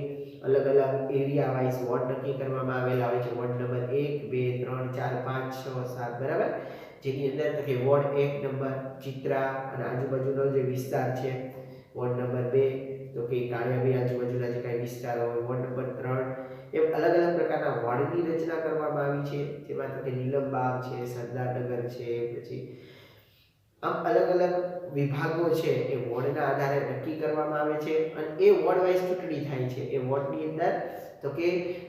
અલગ અલગ એરિયા વાઇઝ વોર્ડ નક્કી કરવામાં આવેલા હોય છે. વોર્ડ નંબર 1, 2, 3, 4, 5, 6, 7, બરાબર. જેની અંદર તો કે વોર્ડ 1 નંબર ચિત્રા અને આજુબાજુનો જે વિસ્તાર છે, વોર્ડ નંબર 2 તો કે કાળિયાબી આજુબાજુના જે કાંઈ વિસ્તારો હોય, વોર્ડ નંબર 3 એમ અલગ અલગ પ્રકારના વોર્ડની રચના કરવામાં આવી છે. જેમાં તો કે નીલમબાગ છે, સરદારનગર છે, પછી આમ અલગ અલગ વિભાગો છે એ વોર્ડના આધારે નક્કી કરવામાં આવે છે અને એ વોર્ડ વાઇઝ ચૂંટણી થાય છે. એ વોર્ડની અંદર તો કે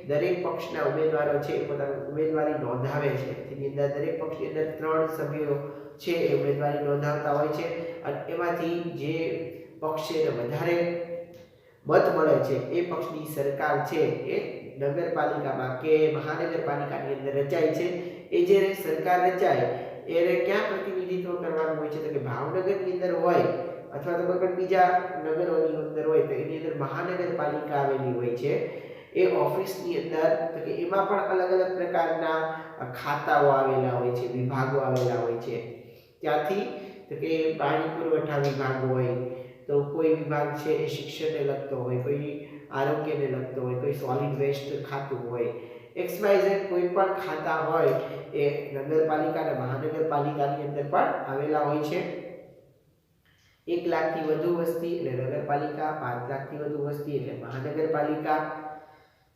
દરેક પક્ષના ઉમેદવારો છે એ પોતાની ઉમેદવારી નોંધાવે છે. તેની અંદર દરેક પક્ષની અંદર 3 સભ્યો છે એ ઉમેદવારી નોંધાવતા હોય છે અને એમાંથી જે પક્ષને વધારે મત મળે છે એ પક્ષની સરકાર છે એ નગરપાલિકામાં કે મહાનગરપાલિકાની અંદર રચાય છે. એ જે સરકાર રચાય એને ક્યાં પ્રતિનિધિત્વ કરવાનું હોય છે તો કે ભાવનગરની અંદર હોય અથવા તો કોઈ પણ બીજા નગરોની અંદર હોય તો એની અંદર મહાનગરપાલિકા આવેલી હોય છે. એ ઓફિસની અંદર તો કે એમાં પણ અલગ અલગ પ્રકારના ખાતાઓ આવેલા હોય છે, વિભાગો આવેલા હોય છે. ત્યાંથી તો કે પાણી પુરવઠા વિભાગ હોય, તો કોઈ વિભાગ છે એ શિક્ષણને લગતો હોય, કોઈ આરોગ્યને લગતો હોય, કોઈ સોલિડ વેસ્ટ ખાતું હોય, XYZ કોઈ પણ ખાતા હોય એ નગરપાલિકા અને મહાનગરપાલિકાની અંદર પણ આવેલા હોય છે. 1 લાખથી વધુ વસ્તી એટલે નગરપાલિકા, 5 લાખથી વધુ વસ્તી એટલે મહાનગરપાલિકા.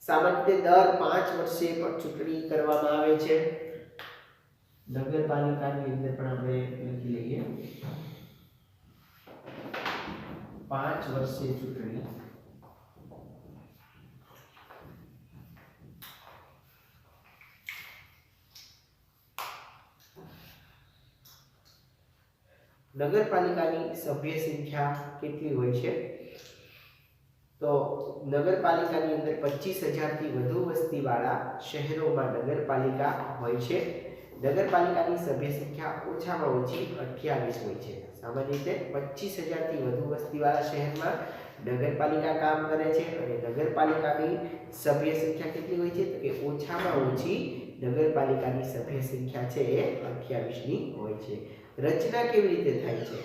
સામાન્ય રીતે દર 5 વર્ષે પણ ચૂંટણી કરવામાં આવે છે. નગરપાલિકાની અંદર પણ આપણે લખી લઈએ 5 વર્ષે ચૂંટણી. નગરપાલિકાની સભ્ય સંખ્યા કેટલી હોય છે તો નગરપાલિકાની અંદર 25,000 થી વધુ વસ્તીવાળા શહેરોમાં નગરપાલિકા હોય છે. નગરપાલિકાની સભ્ય સંખ્યા ઓછામાં ઓછી 28 હોય છે. સામાન્ય રીતે 25,000 થી વધુ વસ્તીવાળા શહેરમાં નગરપાલિકા કામ કરે છે અને નગરપાલિકાની સભ્ય સંખ્યા કેટલી હોય છે તો કે ઓછામાં ઓછી નગરપાલિકાની સભ્ય સંખ્યા છે એ 28 ની હોય છે. રચના કેવી રીતે થાય છે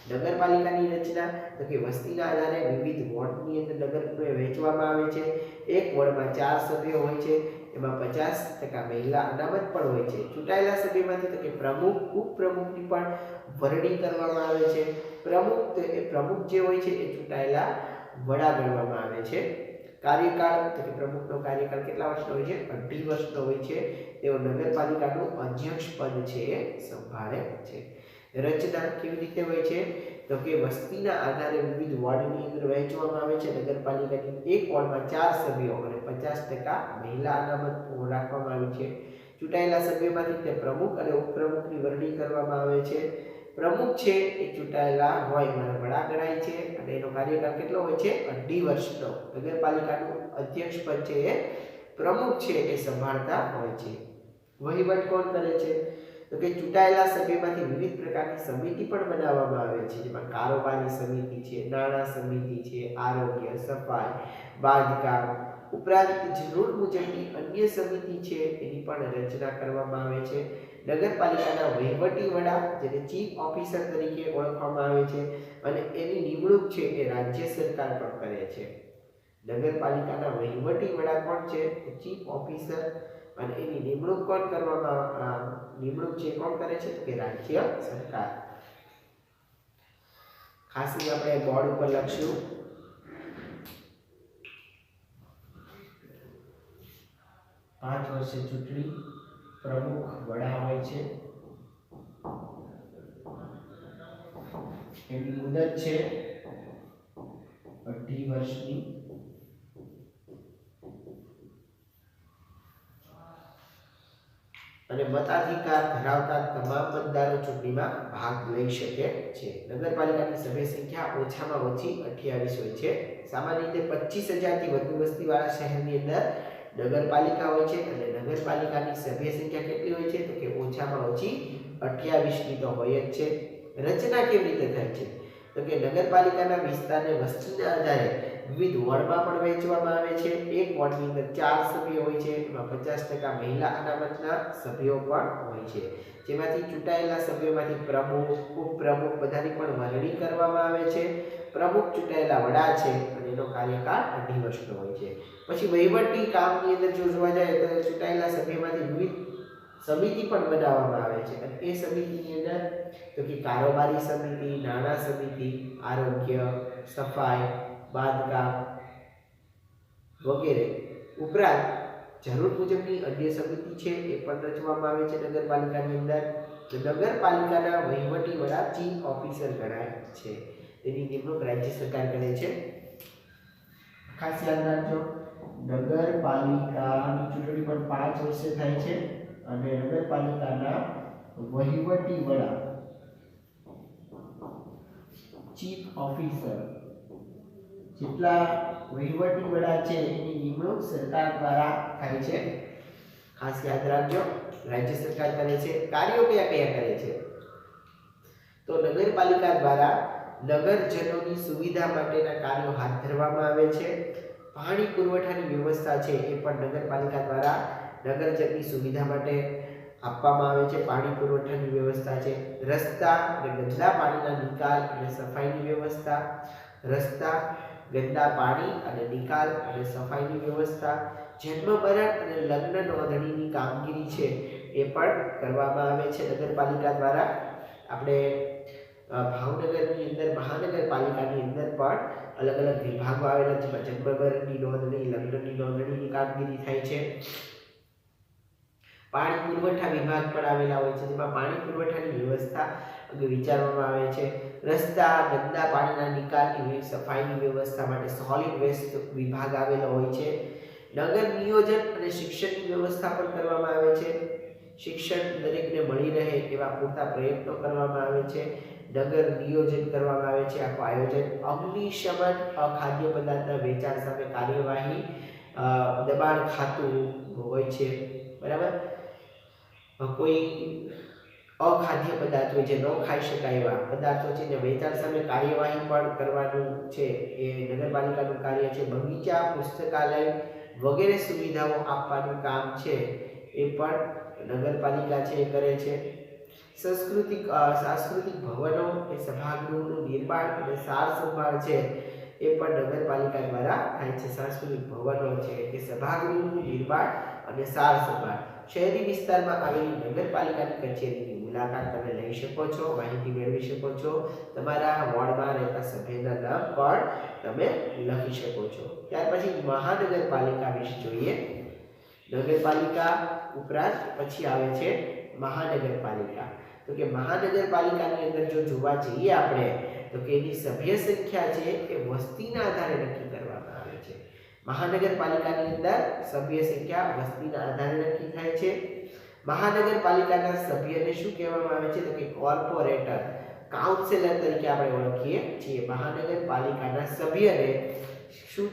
નગરપાલિકાની રચના તો કે વસ્તીના આધારે વિવિધ વોર્ડની અંદર નગરને વહેંચવામાં આવે છે. એક વોર્ડમાં 4 સભ્યો હોય છે, એમાં 50% મહિલા અનામત પણ હોય છે. ચૂંટાયેલા સભ્યમાંથી તો કે પ્રમુખ, ઉપપ્રમુખની પણ વરણી કરવામાં આવે છે. પ્રમુખ તો એ પ્રમુખ જે હોય છે એ ચૂંટાયેલા વડા ગણવામાં આવે છે. કાર્યકાળ તો કે પ્રમુખનો કાર્યકાળ કેટલા વર્ષનો હોય છે 2.5 વર્ષનો હોય છે. તેઓ નગરપાલિકાનું અધ્યક્ષ પદ છે એ સંભાળે છે. રચના કેવી રીતે હોય છે તો કે વસ્તીના આધારે વિવિધ વોર્ડની અંદર વહેંચવામાં આવે છે. નગરપાલિકાની એક વોર્ડમાં 4 સભ્યો અને 50% મહિલા અનામત રાખવામાં આવી છે. ચૂંટાયેલા સભ્યોમાંથી તે પ્રમુખ અને ઉપપ્રમુખની વરણી કરવામાં આવે છે. પ્રમુખ છે એ ચૂંટાયેલા હોય એના વડા ગણાય છે અને એનો કાર્યકાળ કેટલો હોય છે 2.5 વર્ષનો. નગરપાલિકાનું અધ્યક્ષ પદ છે એ પ્રમુખ છે એ સંભાળતા હોય છે. વહીવટ કોણ કરે છે તો કે ચૂંટાયેલા સભ્યમાંથી વિવિધ પ્રકારની સમિતિ પણ બનાવવામાં આવે છે. જેમાં કારોબારી સમિતિ છે, નાણાં સમિતિ છે, આરોગ્ય, સફાઈ, બાંધકામ ઉપરાંત જરૂર મુજબની અન્ય સમિતિ છે એની પણ રચના કરવામાં આવે છે. નગરપાલિકાના વહીવટી વડા જેને ચીફ ઓફિસર તરીકે ઓળખવામાં આવે છે અને એની નિમણૂક છે એ રાજ્ય સરકાર પણ કરે છે. નગરપાલિકાના વહીવટી વડા કોણ છે ચીફ ઓફિસર અને એની નિમણૂક કોણ કરવામાં નિમણૂક છે કોણ કરે છે તો કે રાજ્ય સરકાર. ખાસ આપણે બોર્ડ ઉપર લખશું 5 વર્ષે ચૂંટણી, પ્રમુખ વડા હોય છે, એની મુદત છે 18 વર્ષની અને મતાધિકાર ધરાવતા તમામ મતદારો ચૂંટણીમાં ભાગ લઈ શકે છે. નગરપાલિકાની સભ્ય સંખ્યા ઓછામાં ઓછી 28 હોય છે. સામાન્ય રીતે 25,000 થી વધુ વસ્તીવાળા શહેરની અંદર નગરપાલિકા હોય છે અને નગરપાલિકાની સભ્ય સંખ્યા કેટલી હોય છે તો કે ઓછામાં ઓછી 28 ની તો હોય જ છે. રચના કેવી રીતે થાય છે તો કે નગરપાલિકાના વિસ્તારને વસ્તીના આધારે વિવિધ વોર્ડમાં પણ વહેંચવામાં આવે છે. એક વોર્ડની અંદર 4 સભ્યો હોય છે, એમાં 50% મહિલા અનામતના સભ્યો પણ હોય છે, જેમાંથી ચૂંટાયેલા સભ્યોમાંથી પ્રમુખ, ઉપપ્રમુખ બધાની પણ વરણી કરવામાં આવે છે. પ્રમુખ ચૂંટાયેલા વડા છે અને એનો કાર્યકાળ 18 વર્ષનો હોય છે. પછી વહીવટી કામની અંદર જો જોવા જાય તો ચૂંટાયેલા સભ્યોમાંથી વિવિધ સમિતિ પણ બનાવવામાં આવે છે અને એ સમિતિની અંદર તો કે કારોબારી સમિતિ, નાણાં સમિતિ, આરોગ્ય, સફાઈ, બાંધકામ વગેરે ઉપરાંત જરૂર મુજબની અન્ય સમિતિ છે એ પણ રચવામાં આવે છે નગરપાલિકાની અંદર. નગરપાલિકાના વહીવટી વડા ચીફ ઓફિસર ગણાય છે. તેની નિમણૂક રાજ્ય સરકાર કરે છે. ખાસ યાદ રાખજો, નગરપાલિકાની ચૂંટણી પણ 5 વર્ષે થાય છે અને નગરપાલિકાના વહીવટી વડા ચીફ ઓફિસર જેટલા વહીવટી વડા છે એની નિમણૂક સરકાર દ્વારા થાય છે. ખાસ યાદ રાખજો, રાજ્ય સરકાર કરે છે. કાર્યો કયા કયા કરે છે તો નગરપાલિકા દ્વારા નગરજનોની સુવિધા માટેના કાર્યો હાથ ધરવામાં આવે છે. પાણી પુરવઠાની વ્યવસ્થા છે એ પણ નગરપાલિકા દ્વારા નગરજનની સુવિધા માટે આપવામાં આવે છે. પાણી પુરવઠાની વ્યવસ્થા છે. રસ્તા અને ગંદા પાણીના નિકાલ અને સફાઈની વ્યવસ્થા, રસ્તા, ગંદા પાણી અને નિકાલ અને સફાઈની વ્યવસ્થા, જન્મ મરણ અને લગ્ન નોંધણીની કામગીરી છે એ પણ કરવામાં આવે છે નગરપાલિકા દ્વારા. આપણે ભાવનગરની અંદર મહાનગરપાલિકાની અંદર પણ અલગ અલગ વિભાગો આવેલા છે, જેમાં જન્મ મરણની નોંધણી, લગ્નની નોંધણીની કામગીરી થાય છે. પાણી પુરવઠા વિભાગ પણ આવેલા હોય છે, જેમાં પાણી પુરવઠાની વ્યવસ્થા વિચારવામાં આવે છે. રસ્તા, ગંદા પાણીના નિકાલની સફાઈની વ્યવસ્થા માટે સોલિડ વેસ્ટ વિભાગ આવેલો હોય છે. નગર નિયોજન અને શિક્ષણની વ્યવસ્થા પણ કરવામાં આવે છે. શિક્ષણ દરેકને મળી રહે એવા પૂરતા પ્રયત્નો કરવામાં આવે છે. નગર નિયોજન કરવામાં આવે છે, આખું આયોજન. અગ્નિશમન, અખાદ્ય પદાર્થના વેચાણ સામે કાર્યવાહી, દબાણ ખાતું હોય છે, બરાબર. કોઈ અખાદ્ય પદાર્થ હોય જે ન ખાઈ શકાય એવા પદાર્થો છે ને વેચાણ સામે કાર્યવાહી પણ કરવાનું છે એ નગરપાલિકાનું કાર્ય છે. બગીચા, પુસ્તકાલય વગેરે સુવિધાઓ આપવાનું કામ છે એ પણ નગરપાલિકા છે એ કરે છે. સાંસ્કૃતિક ભવનો એ સભાગૃહનું નિર્માણ અને સાર સંભાળ છે એ પણ નગરપાલિકા દ્વારા થાય છે. સાંસ્કૃતિક ભવનો છે કે સભાગૃહનું નિર્માણ અને સાર સંભાળ. શહેરી વિસ્તારમાં આવેલી નગરપાલિકાની કચેરીની મુલાકાત તમે લઈ શકો છો, માહિતી મેળવી શકો છો. તમારા વોર્ડમાં રહેતા સભ્યના નામ પણ તમે લખી શકો છો. ત્યાર પછી મહાનગરપાલિકા વિશે જોઈએ. નગરપાલિકા ઉપરાંત પછી આવે છે મહાનગરપાલિકા. તો કે મહાનગરપાલિકાની અંદર જો જોવા જઈએ આપણે તો કે એની સભ્ય સંખ્યા છે એ વસ્તીના આધારે નક્કી કરવામાં આવે છે. મહાનગરપાલિકાની અંદર સભ્ય સંખ્યા વસ્તીના આધારે નક્કી થાય છે. મહાનગરપાલિકાના સભ્યને શું કહેવામાં આવે છે તો કે કોર્પોરેટર, કાઉન્સિલર તરીકે આપણે ઓળખીએ છીએ. મહાનગરપાલિકાના સભ્યને શું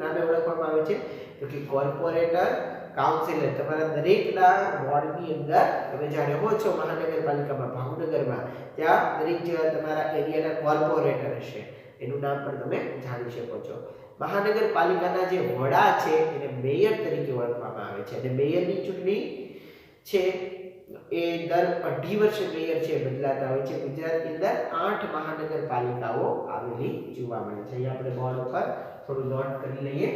નામે ઓળખવામાં આવે છે તો કે કોર્પોરેટર, કાઉન્સિલર. તમારા દરેકના વોર્ડની અંદર તમે જ્યારે રહો છો મહાનગરપાલિકામાં, ભાવનગરમાં, ત્યાં દરેક તમારા એરિયાના કોર્પોરેટર હશે, એનું નામ પણ તમે જાણી શકો છો. મહાનગરપાલિકાના જે વડા છે એને મેયર તરીકે ઓળખવામાં આવે છે અને મેયરની ચૂંટણી છે એ દર 18 વર્ષે મેયર છે બદલાતા હોય છે. ગુજરાતની અંદર 8 મહાનગરપાલિકાઓ આવેલી જોવા મળે છે. અહીંયા આપણે બોર્ડ ઉપર થોડું નોટ કરી લઈએ.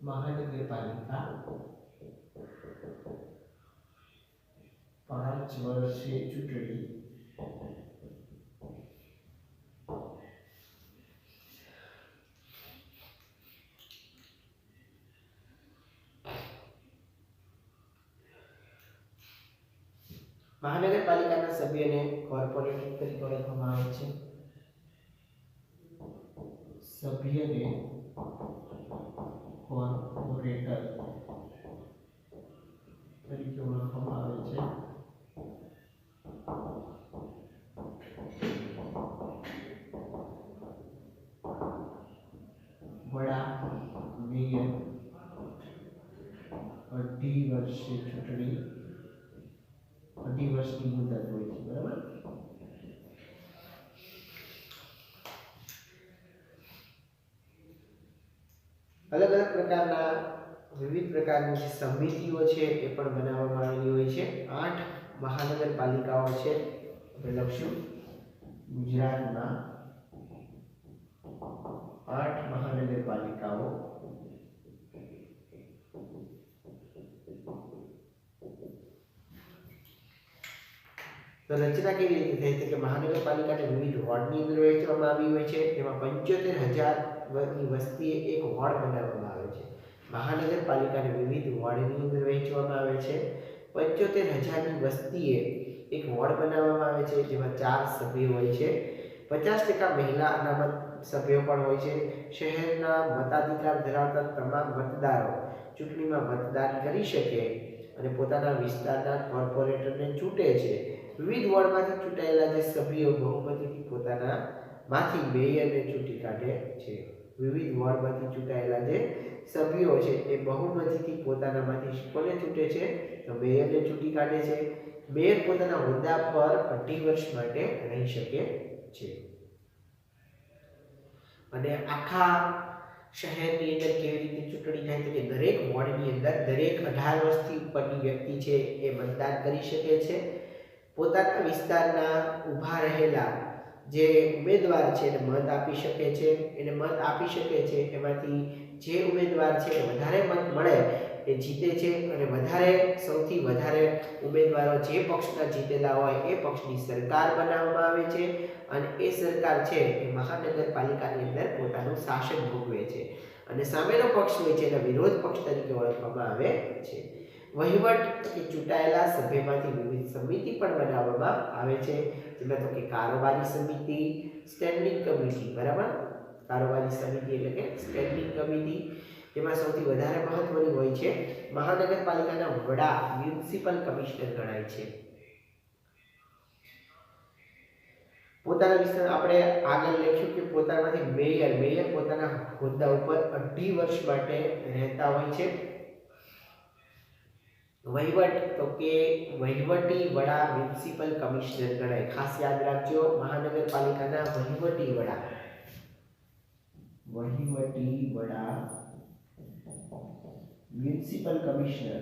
મહાનગરપાલિકા 5 વર્ષે ચૂંટણી મહાનગરપાલિકાના સભ્યને કોર્પોરેટર તરીકે ઓળખવામાં આવે છે. સભ્યને કોર્પોરેટર તરીકે ઓળખવામાં આવે છે. વડા મેયર 2.5 વર્ષે ચૂંટણી 2.5 વર્ષની મુદત હોય છે. બરાબર. અલગ અલગ પ્રકારના વિવિધ પ્રકારની જે સમિતિઓ છે એ પણ બનાવવામાં આવેલી હોય છે. 8 મહાનગરપાલિકાઓ છે. આપણે લખશું ગુજરાતમાં 8 મહાનગરપાલિકાઓ તો રચના કેવી રીતે થઈ છે કે મહાનગરપાલિકાને વિવિધ વોર્ડની અંદર વહેંચવામાં આવી હોય છે. તેમાં 75,000 ની વસ્તીએ એક વોર્ડ બનાવવામાં આવે છે. મહાનગરપાલિકાને વિવિધ વોર્ડની અંદર વહેંચવામાં આવે છે. 75,000 ની વસ્તીએ એક વોર્ડ બનાવવામાં આવે છે, જેમાં 4 સભ્યો હોય છે. 50% મહિલા અનામત સભ્યો પણ હોય છે. શહેરના મતાધિકાર ધરાવતા તમામ મતદારો ચૂંટણીમાં મતદાન કરી શકે અને પોતાના વિસ્તારના કોર્પોરેટરને ચૂંટે છે. વિવિધ વોર્ડમાંથી ચૂંટાયેલા જે સભ્યો બહુમતીથી પોતાના માંથી મેયરને ચૂંટી કાઢે છે. વિવિધ વોર્ડમાંથી ચૂંટાયેલા જે સભ્યો છે એ બહુમતીથી પોતાનામાંથી કોને ચૂંટે છે? તો મેયરને ચૂંટી કાઢે છે. મેયર પોતાના હોદ્દા પર 2.5 વર્ષ માટે રહી શકે છે. અને આખા શહેરની અંદર કેવી રીતે ચૂંટણી થાય તો કે દરેક વોર્ડની અંદર દરેક 18 વર્ષથી ઉપરની વ્યક્તિ છે એ મતદાન કરી શકે છે. પોતાના વિસ્તારના ઊભા રહેલા જે ઉમેદવાર છે એને મત આપી શકે છે. એમાંથી જે ઉમેદવાર છે વધારે મત મળે એ જીતે છે અને સૌથી વધારે ઉમેદવારો જે પક્ષના જીતેલા હોય એ પક્ષની સરકાર બનાવવામાં આવે છે અને એ સરકાર છે એ મહાનગરપાલિકાની અંદર પોતાનું શાસન ભોગવે છે અને સામેનો પક્ષ હોય છે એના વિરોધ પક્ષ તરીકે ઓળખવામાં આવે છે. વહીવટ કે ચૂંટાયેલા સભ્યમાંથી વિવિધ સમિતિ પણ બનાવવામાં આવે છે, જેમાં તો કે કારોબારી સમિતિ, સ્ટેન્ડિંગ કમિટી. બરાબર. કારોબારી સમિતિ એટલે કે સ્ટેન્ડિંગ કમિટી, જેમાં સૌથી વધારે મહત્વની હોય છે મહાનગરપાલિકાના વડા મ્યુનિસિપલ કમિશનર ગણાય છે. પોતાના વિસ્તાર આપણે આગળ લખ્યું કે પોતાનામાંથી મેયર પોતાના હોદ્દા ઉપર 2.5 વર્ષ માટે રહેતા હોય છે. વહીવટ તો કે વહીવટી વડા મ્યુનિસિપલ કમિશનર ગણાય. ખાસ યાદ રાખજો, મહાનગરપાલિકાના વહીવટી વડા મ્યુનિસિપલ કમિશનર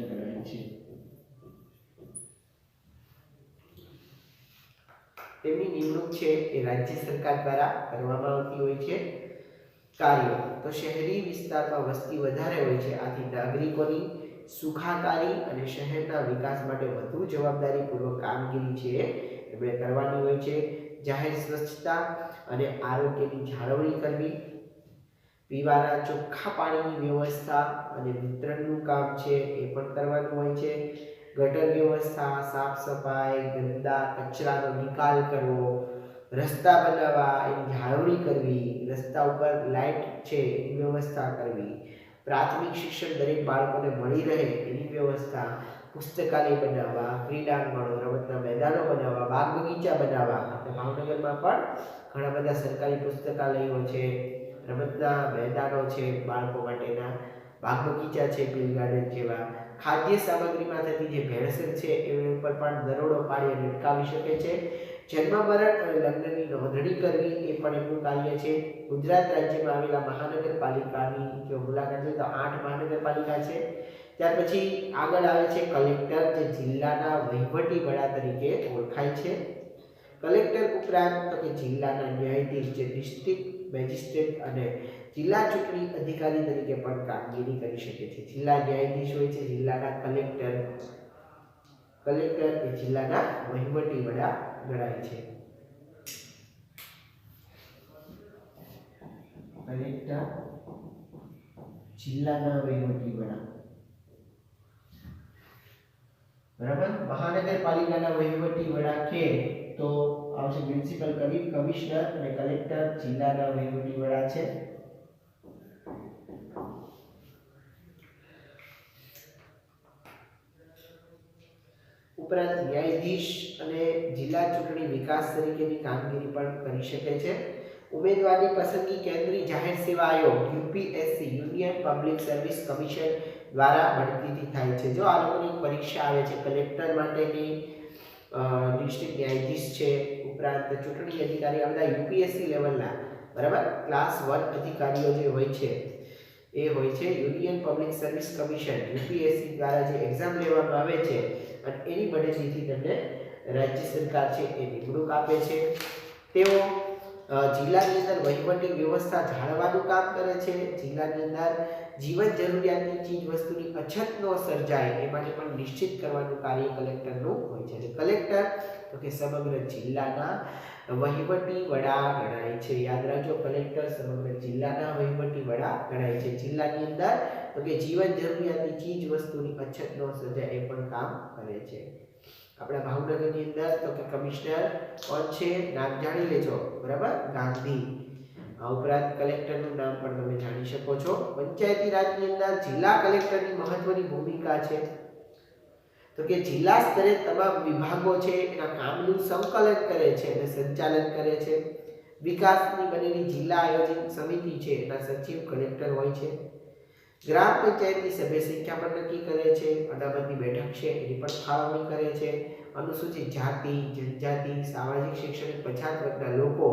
ગણાય છે. તેમની નિમણૂક છે એ રાજ્ય સરકાર દ્વારા કરવામાં આવતી હોય છે. કાર્ય તો શહેરી વિસ્તારમાં વસ્તી વધારે હોય છે, આથી નાગરિકોની સુખાકારી અને શહેરના વિકાસ માટે વધુ જવાબદારીપૂર્વક કામગીરી છે એમણે કરવાની હોય છે. જાહેર સ્વચ્છતા અને આરોગ્યની જાળવણી કરવી, પીવાના ચોખ્ખા પાણીની વ્યવસ્થા અને વિતરણનું કામ છે એ પણ કરવાનું હોય છે. ગટર વ્યવસ્થા, સાફ સફાઈ, ગંદા કચરાનો નિકાલ કરવો, રસ્તા બનાવવા એની જાળવણી કરવી, રસ્તા ઉપર લાઇટ છે એની વ્યવસ્થા કરવી, પ્રાથમિક શિક્ષણ દરેક બાળકોને મળી રહે એની વ્યવસ્થા, પુસ્તકાલય બનાવવા, ક્રીડાંગણો, રમતના મેદાનો બનાવવા, બાગ બગીચા બનાવવા. આપણે ભાવનગરમાં પણ ઘણા બધા સરકારી પુસ્તકાલયો છે, રમતના મેદાનો છે, બાળકો માટેના બાગ બગીચા છે, પ્લે ગાર્ડન જેવા. ખાદ્ય સામગ્રીમાં થતી જે ભેળસેળ છે એની ઉપર પણ દરોડો પાડી અને અટકાવી શકે છે. જન્મ મરણ અને લગ્નની નોંધણી કરવી એ પણ એમનું કાર્ય છે. ગુજરાત રાજ્યમાં આવેલા મહાનગરપાલિકાની જો મુલાકાત લઈએ તો 8 મહાનગરપાલિકા છે. ત્યાર પછી આગળ આવે છે કલેક્ટર, જે જિલ્લાના વહીવટી વડા તરીકે ઓળખાય છે. કલેક્ટર ઉપરાંત તો કે જિલ્લાના ન્યાયાધીશ જે ડિસ્ટ્રિક્ટ મેજિસ્ટ્રેટ અને જિલ્લા ચૂંટણી અધિકારી તરીકે પણ કામગીરી કરી શકે છે. જિલ્લા ન્યાયાધીશ હોય છે જિલ્લાના કલેક્ટર એ જિલ્લાના વહીવટી વડા ગણાય છે. કલેક્ટર જિલ્લાના વહીવટી વડા, બરાબર. મહાનગરપાલિકાના વહીવટી વડા કે તો આવશે મ્યુનિસિપલ કમિશનર અને કલેક્ટર જિલ્લાના વહીવટી વડા છે. ઉપરાંત ન્યાયાધીશ અને જિલ્લા ચૂંટણી વિકાસ તરીકેની કામગીરી પણ કરી શકે છે. ઉમેદવારની પસંદગી કેન્દ્રીય જાહેર સેવા આયોગ UPSC union public service commission દ્વારા બઢતીથી થાય છે. જો આ લોકોની પરીક્ષા આવે છે કલેક્ટર માટેની, ડિસ્ટ્રિક્ટ ન્યાયાધીશ છે, ઉપરાંત ચૂંટણી અધિકારી, આ બધા યુપીએસસી લેવલના, બરાબર, ક્લાસ 1 અધિકારીઓ જે હોય છે એ હોય છે union public service commission UPSC દ્વારા જે એક્ઝામ લેવામાં આવે છે અને એની બઢતીથી તેમને રાજ્ય સરકાર છે એ નિમણૂક આપે છે. તેઓ જિલ્લાની અંદર વહીવટી વ્યવસ્થા જાળવવાનું કામ કરે છે. જિલ્લાની અંદર જીવન જરૂરિયાતની ચીજ વસ્તુની અછત ન સર્જાય એ માટે પણ નિશ્ચિત કરવાનું કાર્ય કલેક્ટરનું હોય છે. કલેક્ટર તો કે સમગ્ર જિલ્લાના વહીવટી વડા ગણાય છે. યાદ રાખજો, કલેક્ટર સમગ્ર જિલ્લાના વહીવટી વડા ગણાય છે. જિલ્લાની અંદર તો કે જીવન જરૂરિયાતની ચીજ વસ્તુની અછત ન સર્જાય એ પણ કામ કરે છે. આપણા ભાવનગરની અંદર તો કે કમિશનર કોણ છે, નામ જાણી લેજો, બરાબર, ગાંધી. આ ઉપરાંત કલેક્ટરનું નામ પણ તમે જાણી શકો છો. પંચાયતી રાજની અંદર જિલ્લા કલેક્ટરની મહત્વની ભૂમિકા છે. તો કે જિલ્લા સ્તરે તમામ વિભાગો છે એના કામનું સંકલન કરે છે અને સંચાલન કરે છે. વિકાસની બનેલી જિલ્લા આયોજન સમિતિ છે એના સચિવ કલેક્ટર હોય છે. ગ્રામ પંચાયતની સભ્ય સંખ્યા પણ નક્કી કરે છે. અનામતની બેઠક છે એની પણ ફાળવણી કરે છે. અનુસૂચિત જાતિ, જનજાતિ, સામાજિક શૈક્ષણિક પછાત વર્ગના લોકો,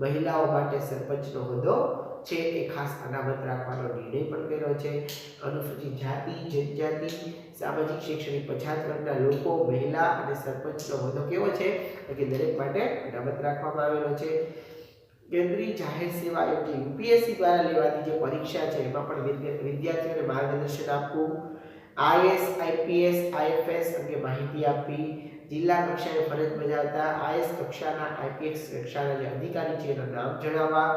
મહિલાઓ માટે સરપંચનો હોદ્દો છે એ ખાસ અનામત રાખવાનો નિર્ણય પણ કર્યો છે. અનુસૂચિત જાતિ, જનજાતિ, સામાજિક શૈક્ષણિક પછાત વર્ગના લોકો, મહિલા અને સરપંચનો હોદ્દો કેવો છે કે દરેક માટે અનામત રાખવામાં આવેલો છે. કેન્દ્રીય જાહેર સેવા એટલે યુપીએસસી દ્વારા લેવાતી જે પરીક્ષા છે એમાં પણ વિદ્યાર્થીઓને માર્ગદર્શન આપવું, આઈએએસ, આઈપીએસ, આઈએફએસ અંગે માહિતી આપવી, જિલ્લા કક્ષાએ ફરજ બજાવતા આઈએએસ કક્ષાના, આઈપીએસ કક્ષાના જે અધિકારી છે એના નામ જણાવવા,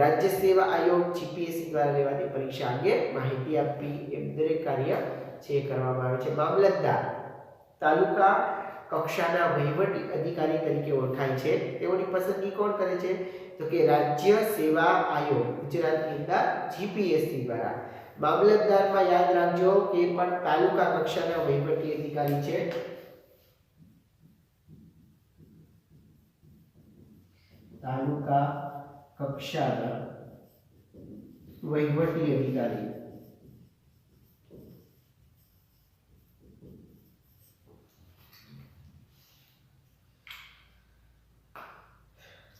રાજ્ય સેવા આયોગ જીપીએસસી દ્વારા લેવાતી પરીક્ષા અંગે માહિતી આપવી, એમ દરેક કાર્ય છે કરવામાં આવે છે. મામલતદાર તાલુકા કક્ષાના વહીવટી અધિકારી તરીકે ઓળખાય છે. તેઓની પસંદગી કોણ કરે છે તો કે રાજ્ય સેવા આયોગ ગુજરાતની અંદર જીપીએસસી દ્વારા. મામલતદારમાં યાદ રાખજો કે પણ તાલુકા કક્ષાના વહીવટી અધિકારી છે. તાલુકા કક્ષાના વહીવટી અધિકારી.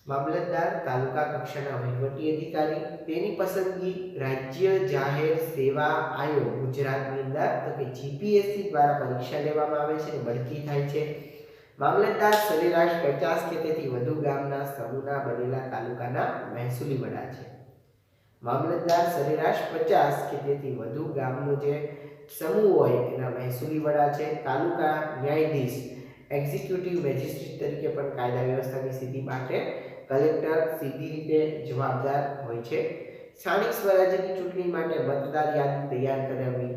મામલતદાર તાલુકા કક્ષાના વહીવટી અધિકારી. તેની પસંદગી રાજ્ય જાહેર સેવા આયોગ ગુજરાતની અંદર તો કે જીપીએસસી દ્વારા પરીક્ષા લેવામાં આવે છે અને બઢતી થાય છે. મામલતદાર સરેરાશ 50 કે તેથી વધુ ગામના સમૂહના બનેલા તાલુકાના મહેસૂલી વડા છે. મામલતદાર સરેરાશ 50 કે તેથી વધુ ગામનો જે સમૂહ હોય એના મહેસૂલી વડા છે. તાલુકા ન્યાયાધીશ એક્ઝિક્યુટિવ મેજિસ્ટ્રેટ તરીકે પણ કાયદા વ્યવસ્થાની સ્થિતિ માટે કલેક્ટર સીધી રીતે જવાબદાર હોય છે. સ્થાનિક સ્વરાજ્યની ચૂંટણી માટે મતદાર યાદી તૈયાર કરાવવી,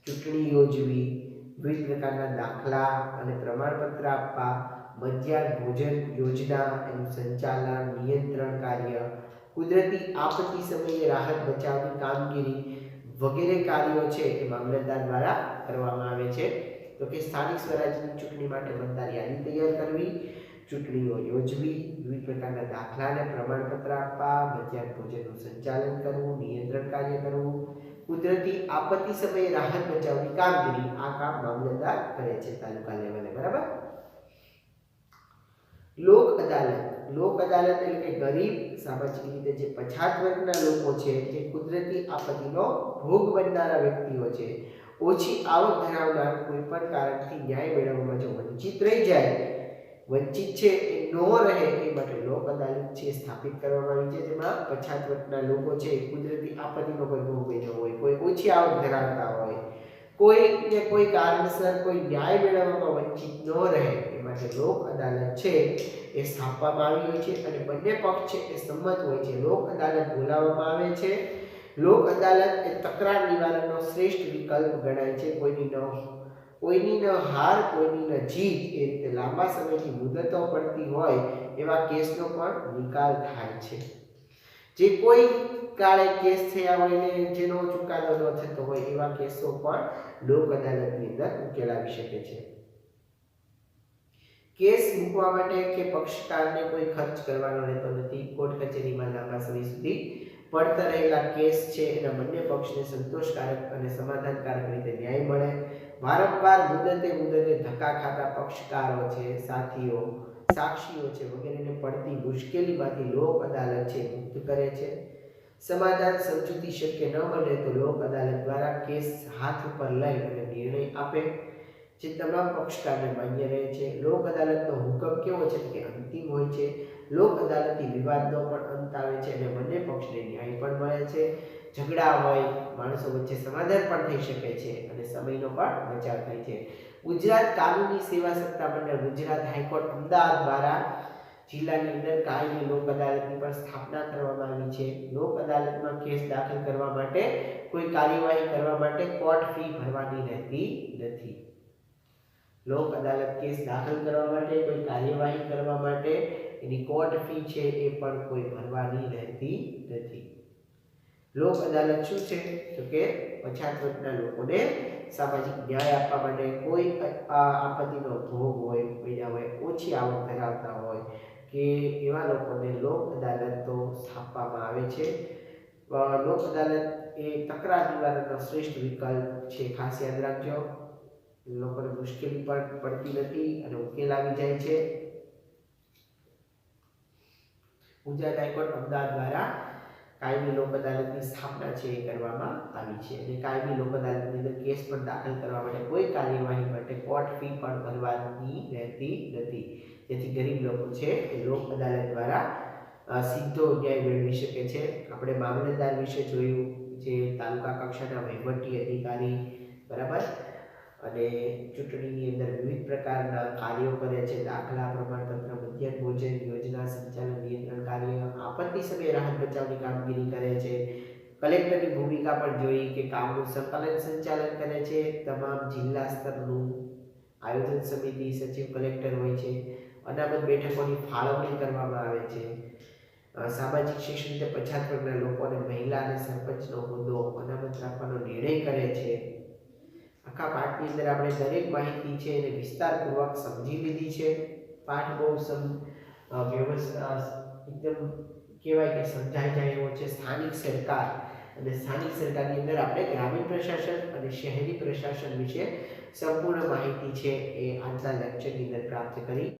ચૂંટણી યોજવી, વિવિધ પ્રકારના દાખલા અને પ્રમાણપત્ર આપવા, મધ્યાહન ભોજન યોજના એનું સંચાલન, નિયંત્રણ કાર્ય, કુદરતી આપત્તિ સમયે રાહત બચાવની કામગીરી વગેરે કાર્યો છે એ મામલતદાર દ્વારા કરવામાં આવે છે. તો કે સ્થાનિક સ્વરાજ્યની ચૂંટણી માટે મતદાર યાદી તૈયાર કરવી, ચૂંટણીઓ યોજવી, વિવિધ પ્રકારના દાખલા અને પ્રમાણપત્ર આપવા, મધ્યાહન ભોજનનું સંચાલન કરવું, નિયંત્રણ કાર્ય કરવું, કુદરતી આપત્તિ સમયે રાહત બચાવની કામગીરી, આ કામ મામલતદાર કરે છે તાલુકા લેવલે. બરાબર. લોક અદાલત. લોક અદાલત એટલે કે ગરીબ, સામાજિક રીતે જે પછાત વર્ગના લોકો છે, જે કુદરતી આપત્તિનો ભોગ બનનારા વ્યક્તિઓ છે, ઓછી આવક ધરાવનાર કોઈ પણ કારણથી ન્યાય મેળવવામાં જો વંચિત રહી જાય, વંચિત છે એ ન રહે એ માટે લોક અદાલત છે સ્થાપિત કરવામાં આવી છે, જેમાં પછાત વર્ગના લોકો છે કુદરતી આપત્તિનો કોઈ ભોગ બન્યો હોય, કોઈ ઓછી આવક ધરાવતા હોય, કોઈને કોઈ કારણસર કોઈ ન્યાય મેળવવામાં વંચિત ન રહે એ માટે લોક અદાલત છે એ સ્થાપવામાં આવી હોય છે અને બંને પક્ષ છે એ સંમત હોય છે. લોક અદાલત બોલાવવામાં આવે છે. લોક અદાલત એ તકરાર નિવારણનો શ્રેષ્ઠ વિકલ્પ ગણાય છે. કોઈની ન હાર, કોઈની ન જીત એ રીતે લાંબા સમયથી મુદતો પડતી હોય એવા કેસનો પણ નિકાલ થાય છે. જે કોઈ કાળે કેસ થયા હોય ને જેનો ચુકાદો ન થતો હોય એવા કેસો પણ લોક અદાલતની અંદર ઉકેલાવી શકે છે. કેસ મૂકવા માટે કે પક્ષકારને કોઈ ખર્ચ કરવાનો રહેતો નથી. કોર્ટ કચેરીમાં લાંબા સમય સુધી પડતર રહેલા કેસ છે એના બંને પક્ષને સંતોષકારક અને સમાધાનકારક રીતે ન્યાય મળે. વારંવાર મુદતે ધક્કા ખાતા પક્ષકારો છે, સાથીઓ, સાક્ષીઓ છે વગેરેને પડતી મુશ્કેલીમાંથી લોક અદાલત છે મુક્ત કરે છે. સમાધાન સમજૂતી શક્ય ન બને તો લોક અદાલત દ્વારા કેસ હાથ ઉપર લઈ અને નિર્ણય આપે જે તમામ પક્ષકારને માન્ય રહે છે. લોક અદાલતનો હુકમ કેવો છે કે અંતિમ હોય છે. લોક અદાલતી વિવાદનો પણ અંત આવે છે અને બંને પક્ષને ન્યાય પણ મળે છે. ઝઘડા હોય, માણસો વચ્ચે સમાધાન પણ થઈ શકે છે અને સમયનો પણ બચાવ થાય છે. ગુજરાત કાનૂની સેવા સત્તા મંડળ ગુજરાત હાઈકોર્ટ અમદાવાદ દ્વારા જિલ્લાની અંદર કાયમી લોક અદાલતની પણ સ્થાપના કરવામાં આવી છે. લોક અદાલતમાં કેસ દાખલ કરવા માટે કોઈ કાર્યવાહી કરવા માટે કોર્ટ ફી ભરવાની રહેતી નથી. લોક અદાલત કેસ દાખલ કરવા માટે, કોઈ કાર્યવાહી કરવા માટે એની કોર્ટ ફી છે એ પણ કોઈ ભરવાની રહેતી નથી. લોક અદાલત શું છે તો કે પછાત વર્ગના લોકોને સામાજિક ન્યાય આપવા માટે, કોઈ આપત્તિનો ભોગ હોય, ઓછી આવક ધરાવતા હોય કે એવા લોકોને લોક અદાલતો સ્થાપવામાં આવે છે. લોક અદાલત એ તકરાર નિવારણનો શ્રેષ્ઠ વિકલ્પ છે. ખાસ યાદ રાખજો. લોકોને મુશ્કેલી પણ પડતી નથી અને ઉકેલ આવી જાય છે. ગુજરાત હાઈકોર્ટ અમદાવાદ દ્વારા કાયમી લોક અદાલતની સ્થાપના છે એ કરવામાં આવી છે અને કાયમી લોક અદાલતની અંદર કેસ પણ દાખલ કરવા માટે કોઈ કાર્યવાહી માટે કોર્ટ ફી પણ ભરવાની રહેતી નથી. જેથી ગરીબ લોકો છે એ લોક અદાલત દ્વારા સીધો ન્યાય મેળવી શકે છે. આપણે મામલતદાર વિશે જોયું, જે તાલુકા કક્ષાના વહીવટી અધિકારી, બરાબર, અને ચૂંટણીની અંદર વિવિધ પ્રકારના કાર્યો કરે છે. દાખલા, પ્રમાણપત્ર, મધ્યાહન ભોજન યોજના, સંચાલન નિયંત્રણ કાર્ય, આપત્તિ સમયે રાહત બચાવની કામગીરી કરે છે. કલેક્ટરની ભૂમિકા પણ જોઈ કે કામનું સંચાલન કરે છે. તમામ જિલ્લા સ્તરનું આયોજન સમિતિ, સચિવ કલેક્ટર હોય છે. અનામત બેઠકોની ફાળવણી કરવામાં આવે છે. સામાજિક શિક્ષણ રીતે પછાત વર્ગના લોકો અને મહિલા અને સરપંચનો હોદ્દો અનામત રાખવાનો નિર્ણય કરે છે. આખા પાઠની અંદર આપણે દરેક માહિતી છે એને વિસ્તારપૂર્વક સમજી લીધી છે. પાઠ બહુ વ્યવસ્થા એકદમ કહેવાય કે સમજાઈ જાય એવો છે. સ્થાનિક સરકાર અને સ્થાનિક સરકારની અંદર આપણે ગ્રામીણ પ્રશાસન અને શહેરી પ્રશાસન વિશે સંપૂર્ણ માહિતી છે એ આજના લેક્ચરની અંદર પ્રાપ્ત કરી.